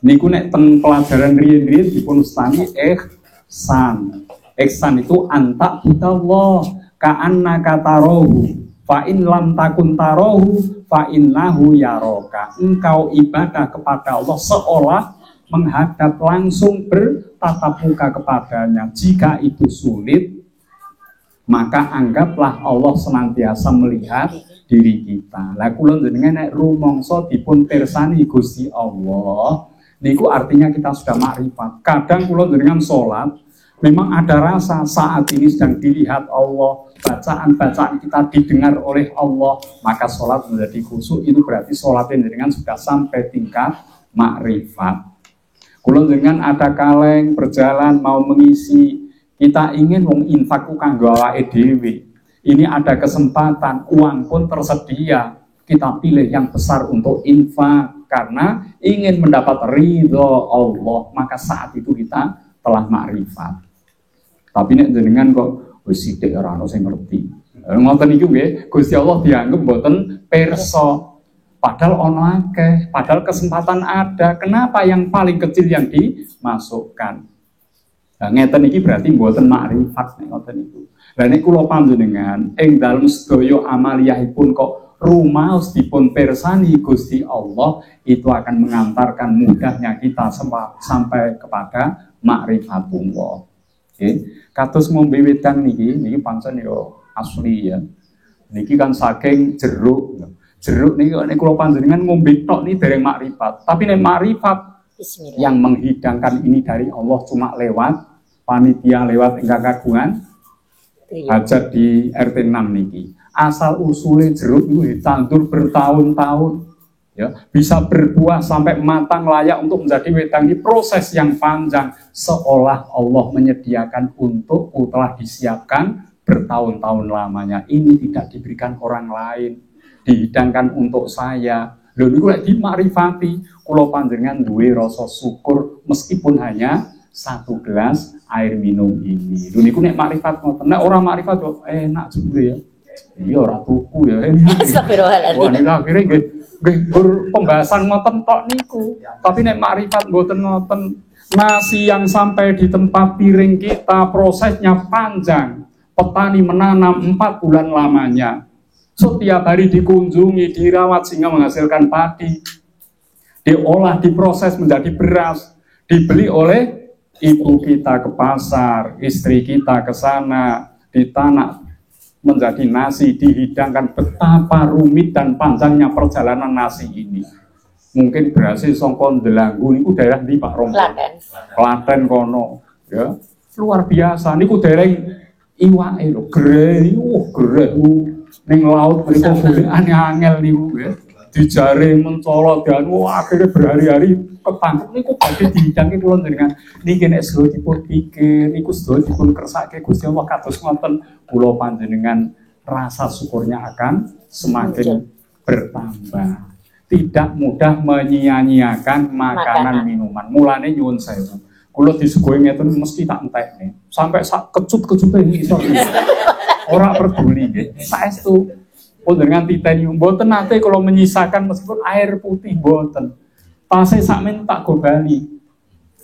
[SPEAKER 1] Niku nek teng pelajaran riyen-riyen dipun ustani ihsan. Ihsan itu anta butallah ka'annaka tarahu fa in lam takun tarahu fa innahu yaraka. Engkau ibadah kepada Allah seolah menghadap langsung bertatap muka kepadanya. Jika itu sulit, maka anggaplah Allah senantiasa melihat diri kita. Lah kula jenengan nek rumangsa dipun pirsani Gusti Allah, niku artinya kita sudah makrifat. Kadang kula jenengan salat, memang ada rasa saat ini sedang dilihat Allah, bacaan-bacaan kita didengar oleh Allah, maka salat menjadi khusyuk. Itu berarti salatnya jenengan sudah sampai tingkat makrifat. Kula jenengan ada kaleng berjalan mau mengisi Kita ingin wong infak ku kanggo awake dhewe. Ini ada kesempatan, uang pun tersedia. Kita pilih yang besar untuk infak karena ingin mendapat ridho Allah. Maka saat itu kita telah makrifat. Tapi nek jenengan kok wis sithik ora ono sing ngerti. Ngoten iki nggih, Gusti Allah dianggep mboten pirsa. Padahal ono akeh, padahal kesempatan ada. Kenapa yang paling kecil yang dimasukkan? Nah, ngeten iki berarti mboten makrifat nek ngoten niku. Lah nek kula panjenengan ing dalem sedaya amaliyahipun kok rumaos dipun pirsani Gusti Allah, itu akan mengantarkan mudahnya kita sampai kepada makrifatullah. Nggih. Kados ngombe wedang niki pancen yo asli ya. Niki kan saking jeruk. Jeruk niki nek kula panjenengan ngombe tok niki dereng makrifat. Tapi nek makrifat yang menghidangkan ini dari Allah cuma lewat panitia, lewat ingkang kagungan hajat di RT 6 niki. Asal usulnya jeruk itu ditandur bertahun-tahun, ya, bisa berbuah sampai matang layak untuk menjadi wedang. Ini proses yang panjang, seolah Allah menyediakan untuk telah disiapkan bertahun-tahun lamanya. Ini tidak diberikan orang lain, dihidangkan untuk saya. Lho niku lek dimakrifati, kula panjenengan duwe rasa syukur meskipun hanya 1 gelas air minum ini. Lho niku nek makrifat ngoten. Nek ora makrifat kok enak juga ya. Iya ora tuku ya.
[SPEAKER 2] Astagfirullahaladzim.
[SPEAKER 1] Wah niku akhire nggih pembahasan ngoten tok niku. Tapi nek makrifat mboten ngoten. Nasi yang sampai di tempat piring kita prosesnya panjang. Petani menanam 4 bulan lamanya. Setiap hari dikunjungi, dirawat sehingga menghasilkan padi, diolah, diproses menjadi beras, dibeli oleh ibu kita ke pasar, istri kita ke sana, ditanak menjadi nasi, dihidangkan. Betapa rumit dan panjangnya perjalanan nasi ini. Mungkin berhasil songkon Delanggu, niku daerah di Pak Romo, Klaten kono, ya luar biasa. Niku daerah iwake lho, gereh, ning laut mriku golek angel niku nggih. Dijare mencolot dan akhirnya berhari-hari ketangkep niku badhe dihidangke kula njenengan. Niki nek sedaya dipun pikir, niku sedaya dipun kersake Gusti Allah kados ngoten, kula panjenengan rasa syukurnya akan semakin bertambah. Tidak mudah menyia-nyiakan makanan minuman. Mulane nyuwun sewu. Kula disuguhi ngeten mesti tak entekne. Sampai sak kecut-kecute iso. Ora peduli nggih. Saestu panjenengan titeni mboten nate kula menyisakan meskipun air putih mboten. Tasih sakmen tak gobali.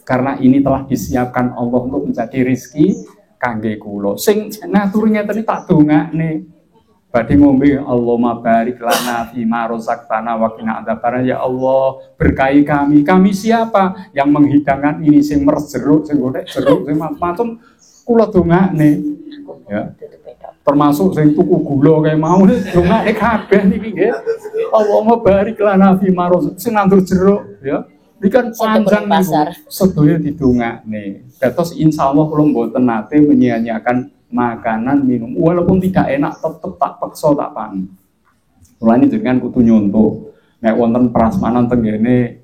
[SPEAKER 1] Karena ini telah disiapkan Allah untuk menjadi rezeki kangge kula. Sing ngatur ngeten tak dongakne. Badhe ngombe Allahumma barik lana fi ma razaqtana wa qina adzabannar. Ya Allah, berkahi kami. Kami siapa yang menghidangkan ini sing meres jeruk, sing golek jeruk, sing macam kula dongakne. Ya. Termasuk sing tuku gula kayak mau dongakne kabeh niki nggih. Allahumma barik lana fi ma razaqtana sing nandur jeruk ya. Iki kan panjang niku sedaya didongakne. Dados insyaallah kula mboten nate menyia-nyiakan makanan minum walaupun tidak enak tetep tak peksa tak pan. Mulane jenengan kudu nyontoh. Nek wonten prasmanan tenggene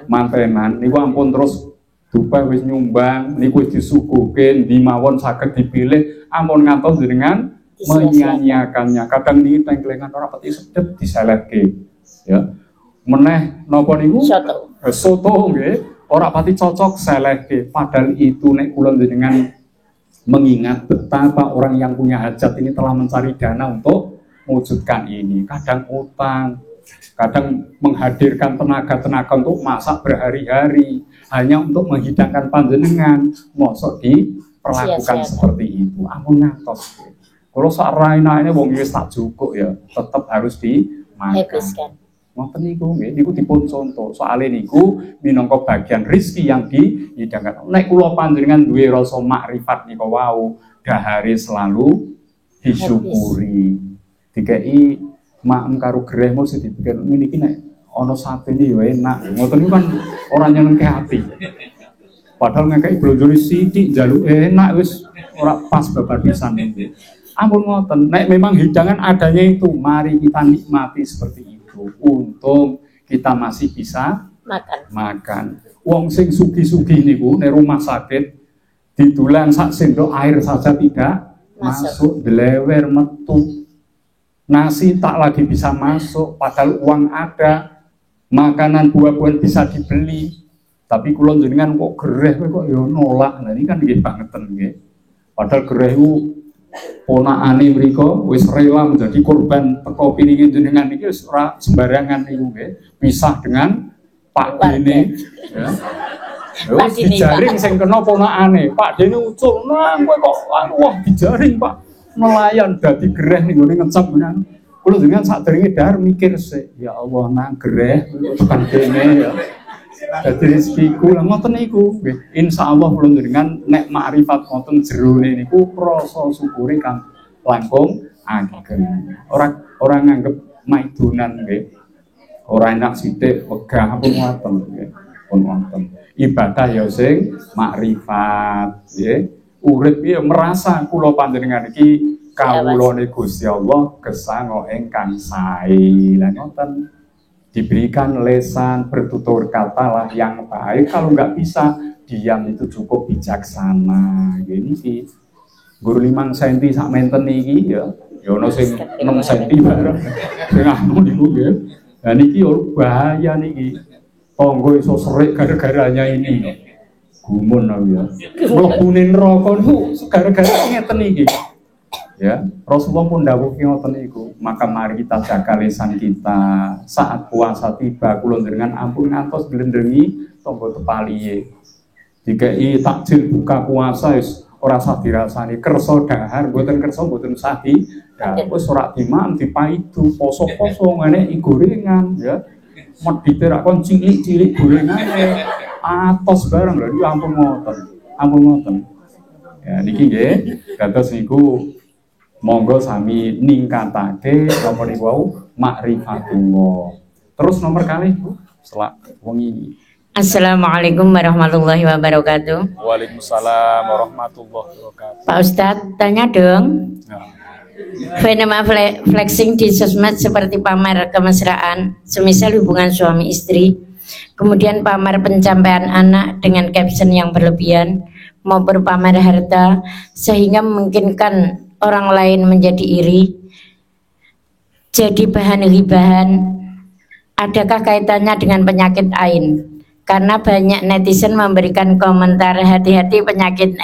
[SPEAKER 1] mantenan niku ampun terus dupa wis nyumbang niku wis disuguhke ndi mawon saged dipilih ampun ngantos jenengan menyia-nyiakannya. Kadang niki tengklengan ora peti sedep diselehke. Ya. Meneh napa niku? Soto nggih, ora pati cocok selehke. Padahal itu nek kula jenengan mengingat betapa orang yang punya hajat ini telah mencari dana untuk mewujudkan ini. Kadang utang, kadang menghadirkan tenaga-tenaga untuk masak berhari-hari hanya untuk menghidangkan panjenengan. Mosok diperlakukan seperti itu. Ampun ngantos. Kalau sak raine wong wis tak cukup ya, tetap harus dimakan. Ngoten niku nggih, niku dipun contoh. Soale niku minangka bagian rezeki yang dihidangkan. Nek kula panjenengan duwe rasa makrifat nika wau, dahare selalu disyukuri. Dikei maem karo gereh mesti dipikir niki nek ana satene ya enak. Ngoten niku kan ora nyenengke ati. Padahal ngekeki blonjone sithik njaluk enak wis ora pas babar pisan niku. Ampun ngoten, nek memang hidangan adanya itu, mari kita nikmati seperti itu. Untung kita masih bisa makan. Wong sing sugih-sugih niku nek rumah sakit Didulang sak sendok air saja tidak masuk, delewer metu. Nasi tak lagi bisa masuk, padahal uang ada, makanan buah-buahan bisa dibeli. Tapi kula jenengan kok gereh kok ya nolak. Nah ini kan nggih bangeten nggih. Padahal gereh ku ponakane mriku wis rela menjadi korban teko piringe jenengan iki wis ora sembarangan niku nggih. Pisah dengan Pak Dene ya. Wis dijaring sing kena ponakane. Pak Dene ucul, "Nang kowe kok wah dijaring, Pak." Nelayan dadi gereh ning ngene ngecap menan. Kula jenengan sadurunge dahar mikir sik, ya Allah nang gereh Pak Dene ya. Dadi rezekiku lah ngoten niku nggih. Insyaallah kula jenengan nek makrifat ngoten jerone niku rasa syukure kang langkung ageng. Ora nganggep maidunan nggih. Ora enak sithik wegah pun ngoten nggih. Pun wonten. Ibadah ya sing makrifat nggih. Urip ya merasa kula panjenengan iki kawulane Gusti Allah gesang ingkang sae. Lah ngoten. Diberikan lesan, bertutur katalah yang baik. Kalau nggak bisa, diam itu cukup bijaksana. Gini sih, guru 5 cm sak menten iki ya, ono sing 6 cm bareng. Dengan niku ya. Dan niki bahaya niki. Tonggo iso serik gara-garanya ini. Gumun ya. Mlebune neraka niku gara-gara ngeten iki. Ya, Rasulullah pun dawuh ngoten niku. Maka mari kita jaga lisan kita. Saat puasa tiba, kula njenengan ampun ngantos glendrengi tangga tepaliye. Dikai takjil buka puasa wis ora sah dirasani, kersa dahar mboten kersa mboten sadi. Wis ora diman dipaidu poso-poso ngene gorengan ya. Medhite rak kon cilik-cilik gorengane. Atos bareng lho ampun ngoten. Ampun ngoten. Ya niki nggih, kados niku monggo sami ningkatake napa niku wau makrifatullah. Terus nomor kali Bu, selak wengi.
[SPEAKER 2] Assalamualaikum warahmatullahi wabarakatuh.
[SPEAKER 1] Waalaikumsalam warahmatullahi wabarakatuh.
[SPEAKER 2] Pak Ustadz, tanya dong.
[SPEAKER 1] Ya.
[SPEAKER 2] Fenomena flexing di sosmed seperti pamer kemesraan, semisal hubungan suami istri, kemudian pamer pencapaian anak dengan caption yang berlebihan, maupun pamer harta sehingga memungkinkan orang lain menjadi iri, jadi bahan hibahan. Adakah kaitannya dengan penyakit ain? Karena banyak netizen memberikan komentar hati-hati penyakit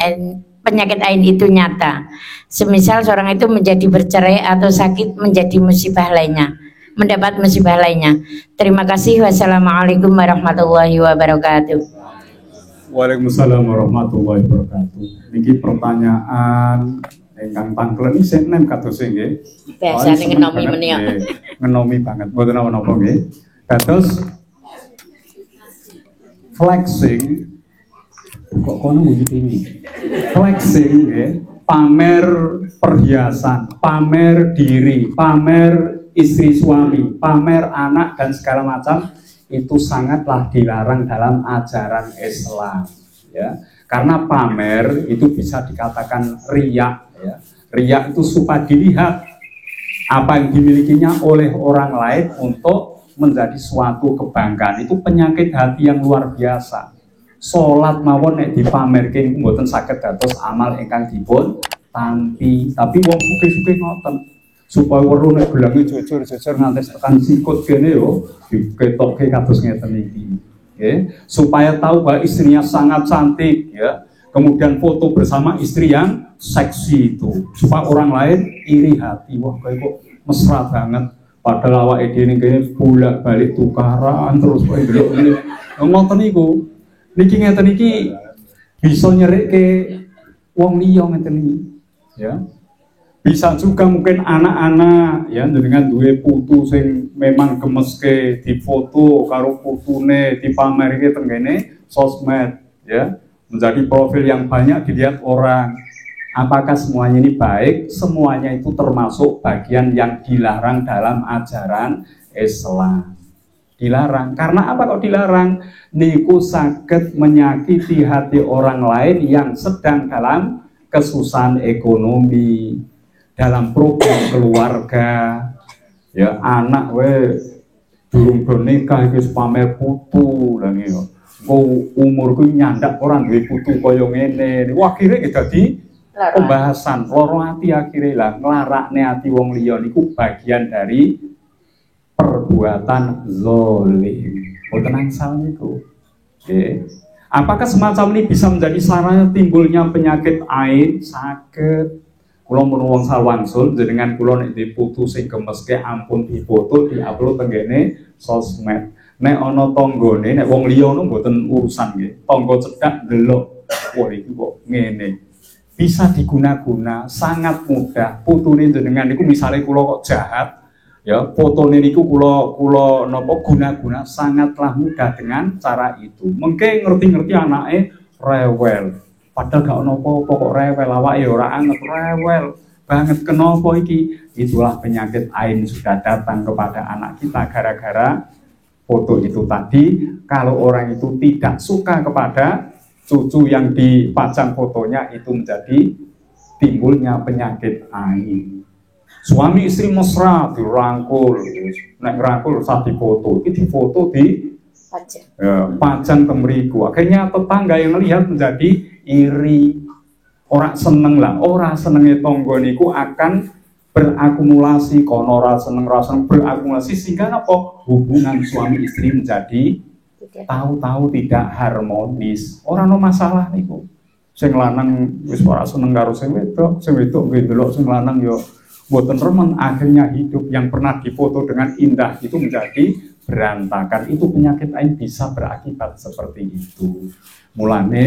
[SPEAKER 2] ain itu nyata. Semisal seorang itu menjadi bercerai atau sakit menjadi musibah lainnya, mendapat musibah lainnya. Terima kasih. Wassalamualaikum warahmatullahi wabarakatuh.
[SPEAKER 1] Waalaikumsalam warahmatullahi wabarakatuh. Niki pertanyaan ingkang tangklen sing nem kados nggih.
[SPEAKER 2] Biasane ngenomi menika.
[SPEAKER 1] Ngenomi banget. Mboten napa-napa nggih. Kados flexing kok kono wujud ini. Flexing nggih, pamer perhiasan, pamer diri, pamer istri suami, pamer anak dan segala macam itu sangatlah dilarang dalam ajaran Islam ya. Karena pamer itu bisa dikatakan riya ya. Riya itu supaya dilihat apa yang dimilikinya oleh orang lain untuk menjadi suatu kebanggaan. Itu penyakit hati yang luar biasa. Salat mawon nek dipamerke mboten saged dados amal ingkang dipun tampi. Tapi wong sugih-sugih ngoten. Supaya weruh nek gelange jujur-jujur ngantos tekan sikut kene yo diketokke kados ngeten iki. Nggih, supaya tahu bahwa istrinya sangat cantik ya. Kemudian foto bersama istri yang seksi itu supaya orang lain iri hati. Wah kok mesra banget. Padahal awake dhewe kene bolak-balik tukaran terus kowe ndelok ngene. Ngoten niku. Niki ngeten iki bisa nyerikke wong liya ngeten iki. Ya. Bisa juga mungkin anak-anak ya dengan duwe putu sing memang gemeske difoto karo putune dipamerke teng kene sosmed ya. Menjadi profil yang banyak dilihat orang. Apakah semuanya ini baik? Semuanya itu termasuk bagian yang dilarang dalam ajaran Islam. Dilarang. Karena apa kok dilarang? Niku saged menyakiti hati orang lain yang sedang dalam kesusahan ekonomi, dalam program keluarga. Ya anak we durung nikah wis pamer putu lha niku. umurku nyandak orang duwe putu kaya ngene. Wah akhire dadi pembahasan loro ati akhire lah nglarakne ati wong liya niku bagian dari perbuatan zalim. Boten angsal niku. Nggih. Apakah semacam ini bisa menjadi sarana timbulnya penyakit ain? Saged. Kula mun wong sawangsul jenengan kula nek diputu sing gemeske ampun difoto diupload tenggene sosmed. Nek ana tanggane nek wong liya ngono mboten urusan nggih. Tangga cedhak ndelok. Wah iki kok ngene. Bisa diguna-guna sangat mudah. Putune jenengan niku misale kula kok jahat ya, fotone niku kula napa guna-guna sangatlah mudah dengan cara itu. Mengke ngerti-ngerti anake rewel. Padahal gak ono apa-apa kok rewel, awake ora anget rewel banget. Kenapa iki? Itulah penyakit ain sudah datang kepada anak kita gara-gara foto itu tadi. Kalau orang itu tidak suka kepada cucu yang dipajang fotonya, itu menjadi timbulnya penyakit ain. Suami istri mesra dirangkul, nek ngerangkul saat difoto, itu difoto di pajang temeriku. Akhirnya tetangga yang melihat menjadi iri, orang seneng lah, orang senengnya tonggo niku akan berakumulasi, kono ora seneng berakumulasi sehingga apa hubungan suami istri menjadi tahu-tahu tidak harmonis. Orang no masalah niku. Sing lanang wis ora seneng karo sing wedok ndelok sing lanang yo boten remen, akhirnya hidup yang pernah difoto dengan indah itu menjadi berantakan. Itu penyakit ain bisa berakibat seperti itu. Mulane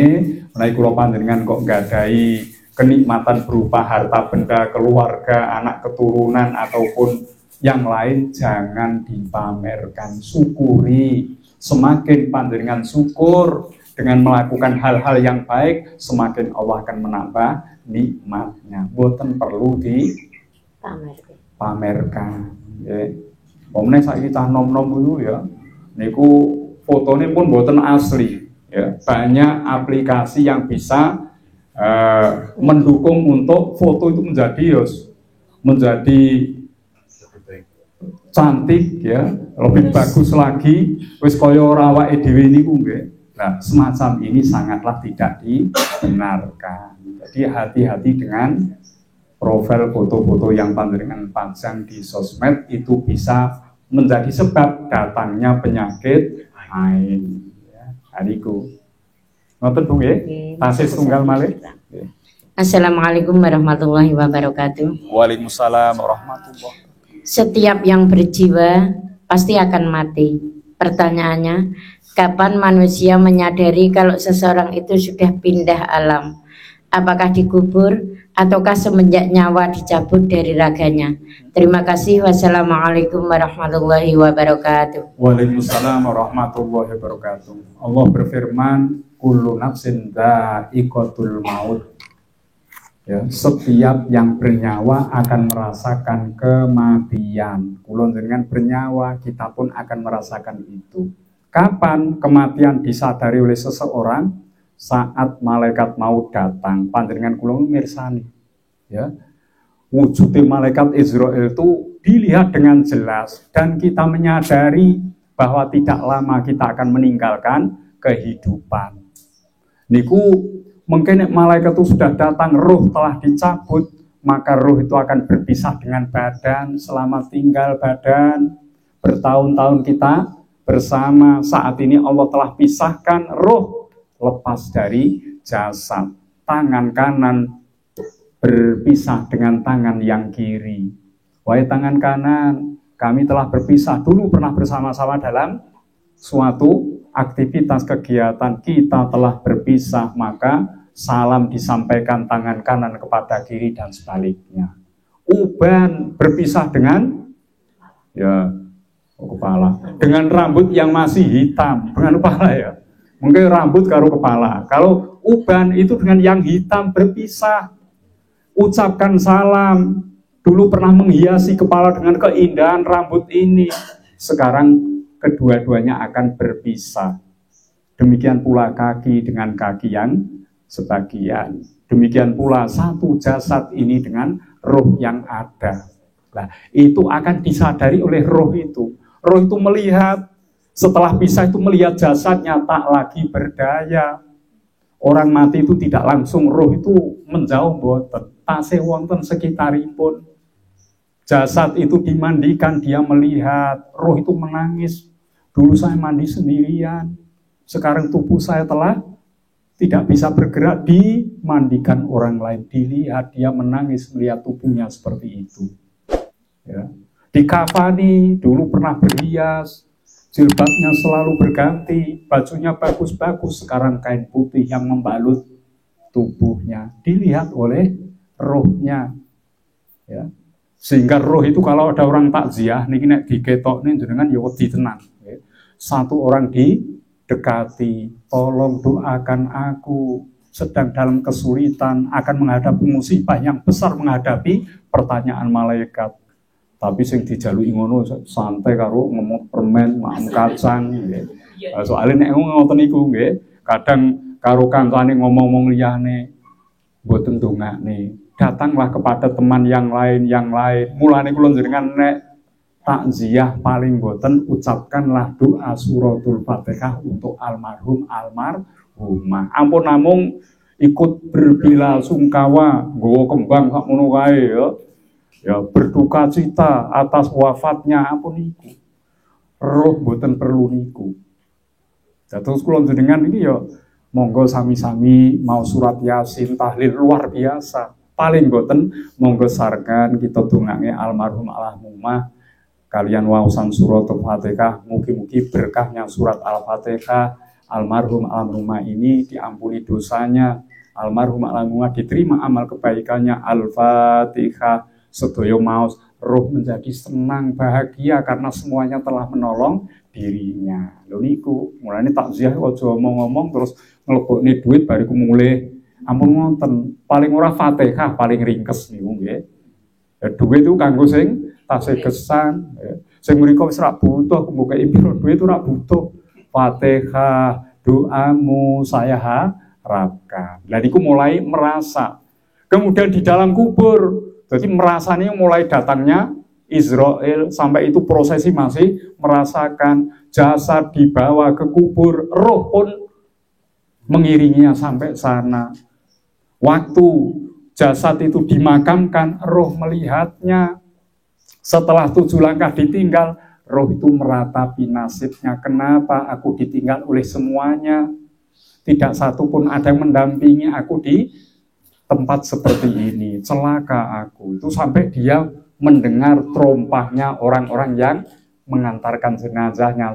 [SPEAKER 1] menawi kula panjenengan kok nggadahi kenikmatan berupa harta benda, keluarga, anak keturunan ataupun yang lain, jangan dipamerkan, syukuri. Semakin panjenengan syukur dengan melakukan hal-hal yang baik, semakin Allah akan menambah nikmatnya. Boten perlu pamerkan. Omne saiki cah nom-nom dulu ya. Niku fotone pun boten asli. Ya, banyak aplikasi yang bisa mendukung untuk foto itu menjadi cantik ya, lebih bagus lagi. Wis kaya ora awake dhewe niku nggih. Nah, semacam ini sangatlah tidak dibenarkan. Jadi hati-hati dengan profil foto-foto yang panjenengan pajang di sosmed, itu bisa menjadi sebab datangnya penyakit ain. Ya, hariku. Ngoten Bu nggih? Tasih tunggal malih.
[SPEAKER 2] Assalamualaikum warahmatullahi wabarakatuh.
[SPEAKER 1] Waalaikumsalam warahmatullahi wabarakatuh.
[SPEAKER 2] Setiap yang berjiwa pasti akan mati. Pertanyaannya, kapan manusia menyadari kalau seseorang itu sudah pindah alam? Apakah dikubur ataukah semenjak nyawa dicabut dari raganya? Terima kasih. Wassalamualaikum warahmatullahi wabarakatuh.
[SPEAKER 1] Waalaikumsalam warahmatullahi wabarakatuh. Allah berfirman, kullu nafsin dha'iqatul maut. Ya, setiap yang bernyawa akan merasakan kematian. Kulon dengan bernyawa, kita pun akan merasakan itu. Kapan kematian disadari oleh seseorang? Saat malaikat maut datang. Panjenengan kulon mirsani. Ya, wujudnya malaikat Israel itu dilihat dengan jelas, dan kita menyadari bahwa tidak lama kita akan meninggalkan kehidupan. Niku mungkin malaikat itu sudah datang, roh telah dicabut, maka roh itu akan berpisah dengan badan. Selama tinggal badan bertahun-tahun kita bersama, saat ini Allah telah pisahkan roh, lepas dari jasad. Tangan kanan berpisah dengan tangan yang kiri. Wahai tangan kanan, kami telah berpisah. Dulu pernah bersama-sama dalam suatu aktivitas kegiatan, kita telah berpisah, maka salam disampaikan tangan kanan kepada kiri dan sebaliknya. Uban berpisah dengan kepala, dengan rambut yang masih hitam, dengan kepala ya. Mungkin rambut karo kepala. Kalau uban itu dengan yang hitam berpisah. Ucapkan salam. Dulu pernah menghiasi kepala dengan keindahan rambut ini. Sekarang kedua-duanya akan berpisah. Demikian pula kaki dengan kaki yang sebagian. Demikian pula satu jasad ini dengan roh yang ada. Nah, itu akan disadari oleh roh itu. Roh itu melihat Setelah pisah itu melihat jasadnya tak lagi berdaya. Orang mati itu tidak langsung, roh itu menjauh boten. Tasih wonten sekitaripun. Jasad itu dimandikan, dia melihat, roh itu menangis. Dulu saya mandi sendirian, sekarang tubuh saya telah tidak bisa bergerak, dimandikan orang lain. Dilihat, dia menangis melihat tubuhnya seperti itu. Ya. Dikafani, dulu pernah berhias, jilbabnya selalu berganti, bajunya bagus-bagus, sekarang kain putih yang membalut tubuhnya. Dilihat oleh rohnya. Ya. Sehingga roh itu kalau ada orang takziah, niki nek diketok nih jenengan ya wedi tenan. Ya. Satu orang didekati, tolong doakan aku, sedang dalam kesulitan, akan menghadapi musibah yang besar, menghadapi pertanyaan malaikat. Tapi sing dijaluki ngono santai karo ngemot permen, makan kacang nggih. Soalnya nek ngoten niku nggih, kadang karo kancane ngomong-ngomong liyane mboten ndongakne. Datanglah kepada teman yang lain. Mulane kula jenengan nek takziah paling boten ucapkanlah doa suratul Fatihah untuk almarhum almarhumah. Ampun namung ikut berbela sungkawa, nggawa kembang sak ngono kae ya. Ya berduka cita atas wafatnya, ampun niku. Roh boten perlu niku. Terus kula jenengan iki ya monggo sami-sami mau surat Yasin tahlil luar biasa. Paling boten monggo sarkan kita dongake almarhum almarhumah kalian waosan surat Al-Fatihah, mugi-mugi berkahnya surat Al-Fatihah almarhum almarhumah ini diampuni dosanya, almarhum almarhumah diterima amal kebaikannya. Al-Fatihah. Sedaya maos roh menjadi senang bahagia karena semuanya telah menolong dirinya. Lho niku, mulane takziah aja ngomong-ngomong terus nglebokne duit bariku mulih. Ampun ngoten, paling ora Fatihah paling ringkes niku nggih. Ya duit itu kanggo sing tasih kesan, ya. Sing mriko wis ra butuh kembokake piro duit ora butuh. Fatihah, doamu saya harapkan. Lah niku mulai merasa. Kemudian di dalam kubur, jadi merasanya mulai datangnya Israel, sampai itu prosesi masih merasakan jasad dibawa ke kubur, roh pun mengiringinya sampai sana. Waktu jasad itu dimakamkan, roh melihatnya. Setelah 7 langkah ditinggal, roh itu meratapi nasibnya. Kenapa aku ditinggal oleh semuanya? Tidak satu pun ada yang mendampingi aku di tempat seperti ini, celaka aku. Itu sampai dia mendengar terompahnya orang-orang yang mengantarkan jenazahnya.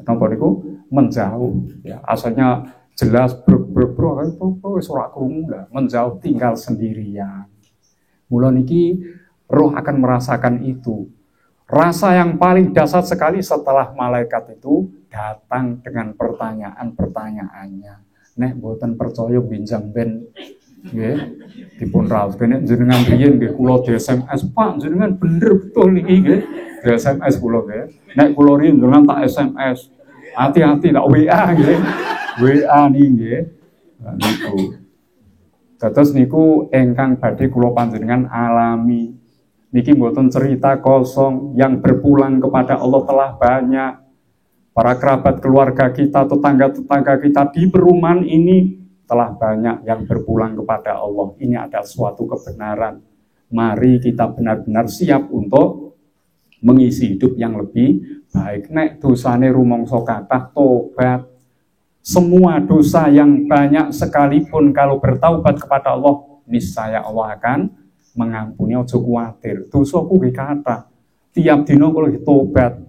[SPEAKER 1] Napa niku menjauh. Ya, asalnya jelas bro wis ora krungu lah, menjauh tinggal sendirian. Mula niki roh akan merasakan itu. Rasa yang paling dasar sekali setelah malaikat itu datang dengan pertanyaan-pertanyaannya. Nek boten percaya binjang ben nggih dipun raos kene jenengan riyen nggih kula di SMS Pak jenengan bener betul niki nggih di SMS kula nggih nek kula riyen jenengan tak SMS hati-hati tak WA nggih WA nggih niku terus niku ingkang badhe kula panjenengan alami niki boten cerita kosong yang berpulang kepada Allah telah banyak. Para kerabat keluarga kita, tetangga-tetangga kita di perumahan ini telah banyak yang berpulang kepada Allah. Ini adalah suatu kebenaran. Mari kita benar-benar siap untuk mengisi hidup yang lebih baik. Nek dosane rumangsa kathah tobat. Semua dosa yang banyak sekalipun kalau bertaubat kepada Allah, niscaya Allah akan mengampuni. Aja kuwatir. Dosaku nggih kathah. Tiap dina kula tobat.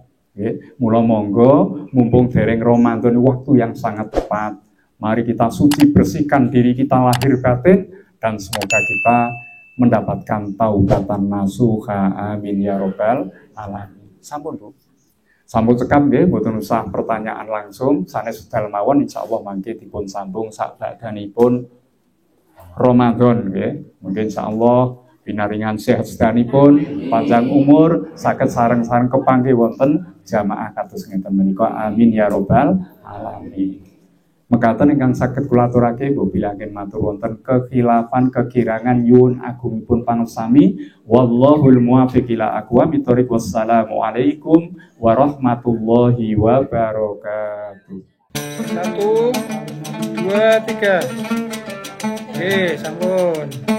[SPEAKER 1] Mula monggo mumpung dereng Ramadan waktu yang sangat tepat. Mari kita suci bersihkan diri kita lahir batin dan semoga kita mendapatkan taubatan nasuha. Amin ya robbal alamin. Sampun Bu. Sampun cekap nggih mboten usah pertanyaan langsung sanes sedal mawon insyaallah mangke dipun sambung sakdadanipun Ramadan nggih. Mungkin insyaallah pinaringan sehat sedanipun, panjang umur, saged sareng-sareng kepanggih wonten jamaah kados ngeten menika. Amin ya robbal alamin. Mekaten ingkang saged kula aturake bilaken matur wonten kekhilafan kekirangan nyuwun agungipun pangersami wallahul muwaffiq ila aqwamit thoriq. Wassalamu alaikum warahmatullahi wabarakatuh.
[SPEAKER 4] 1, 2, 3. Oke, sampun.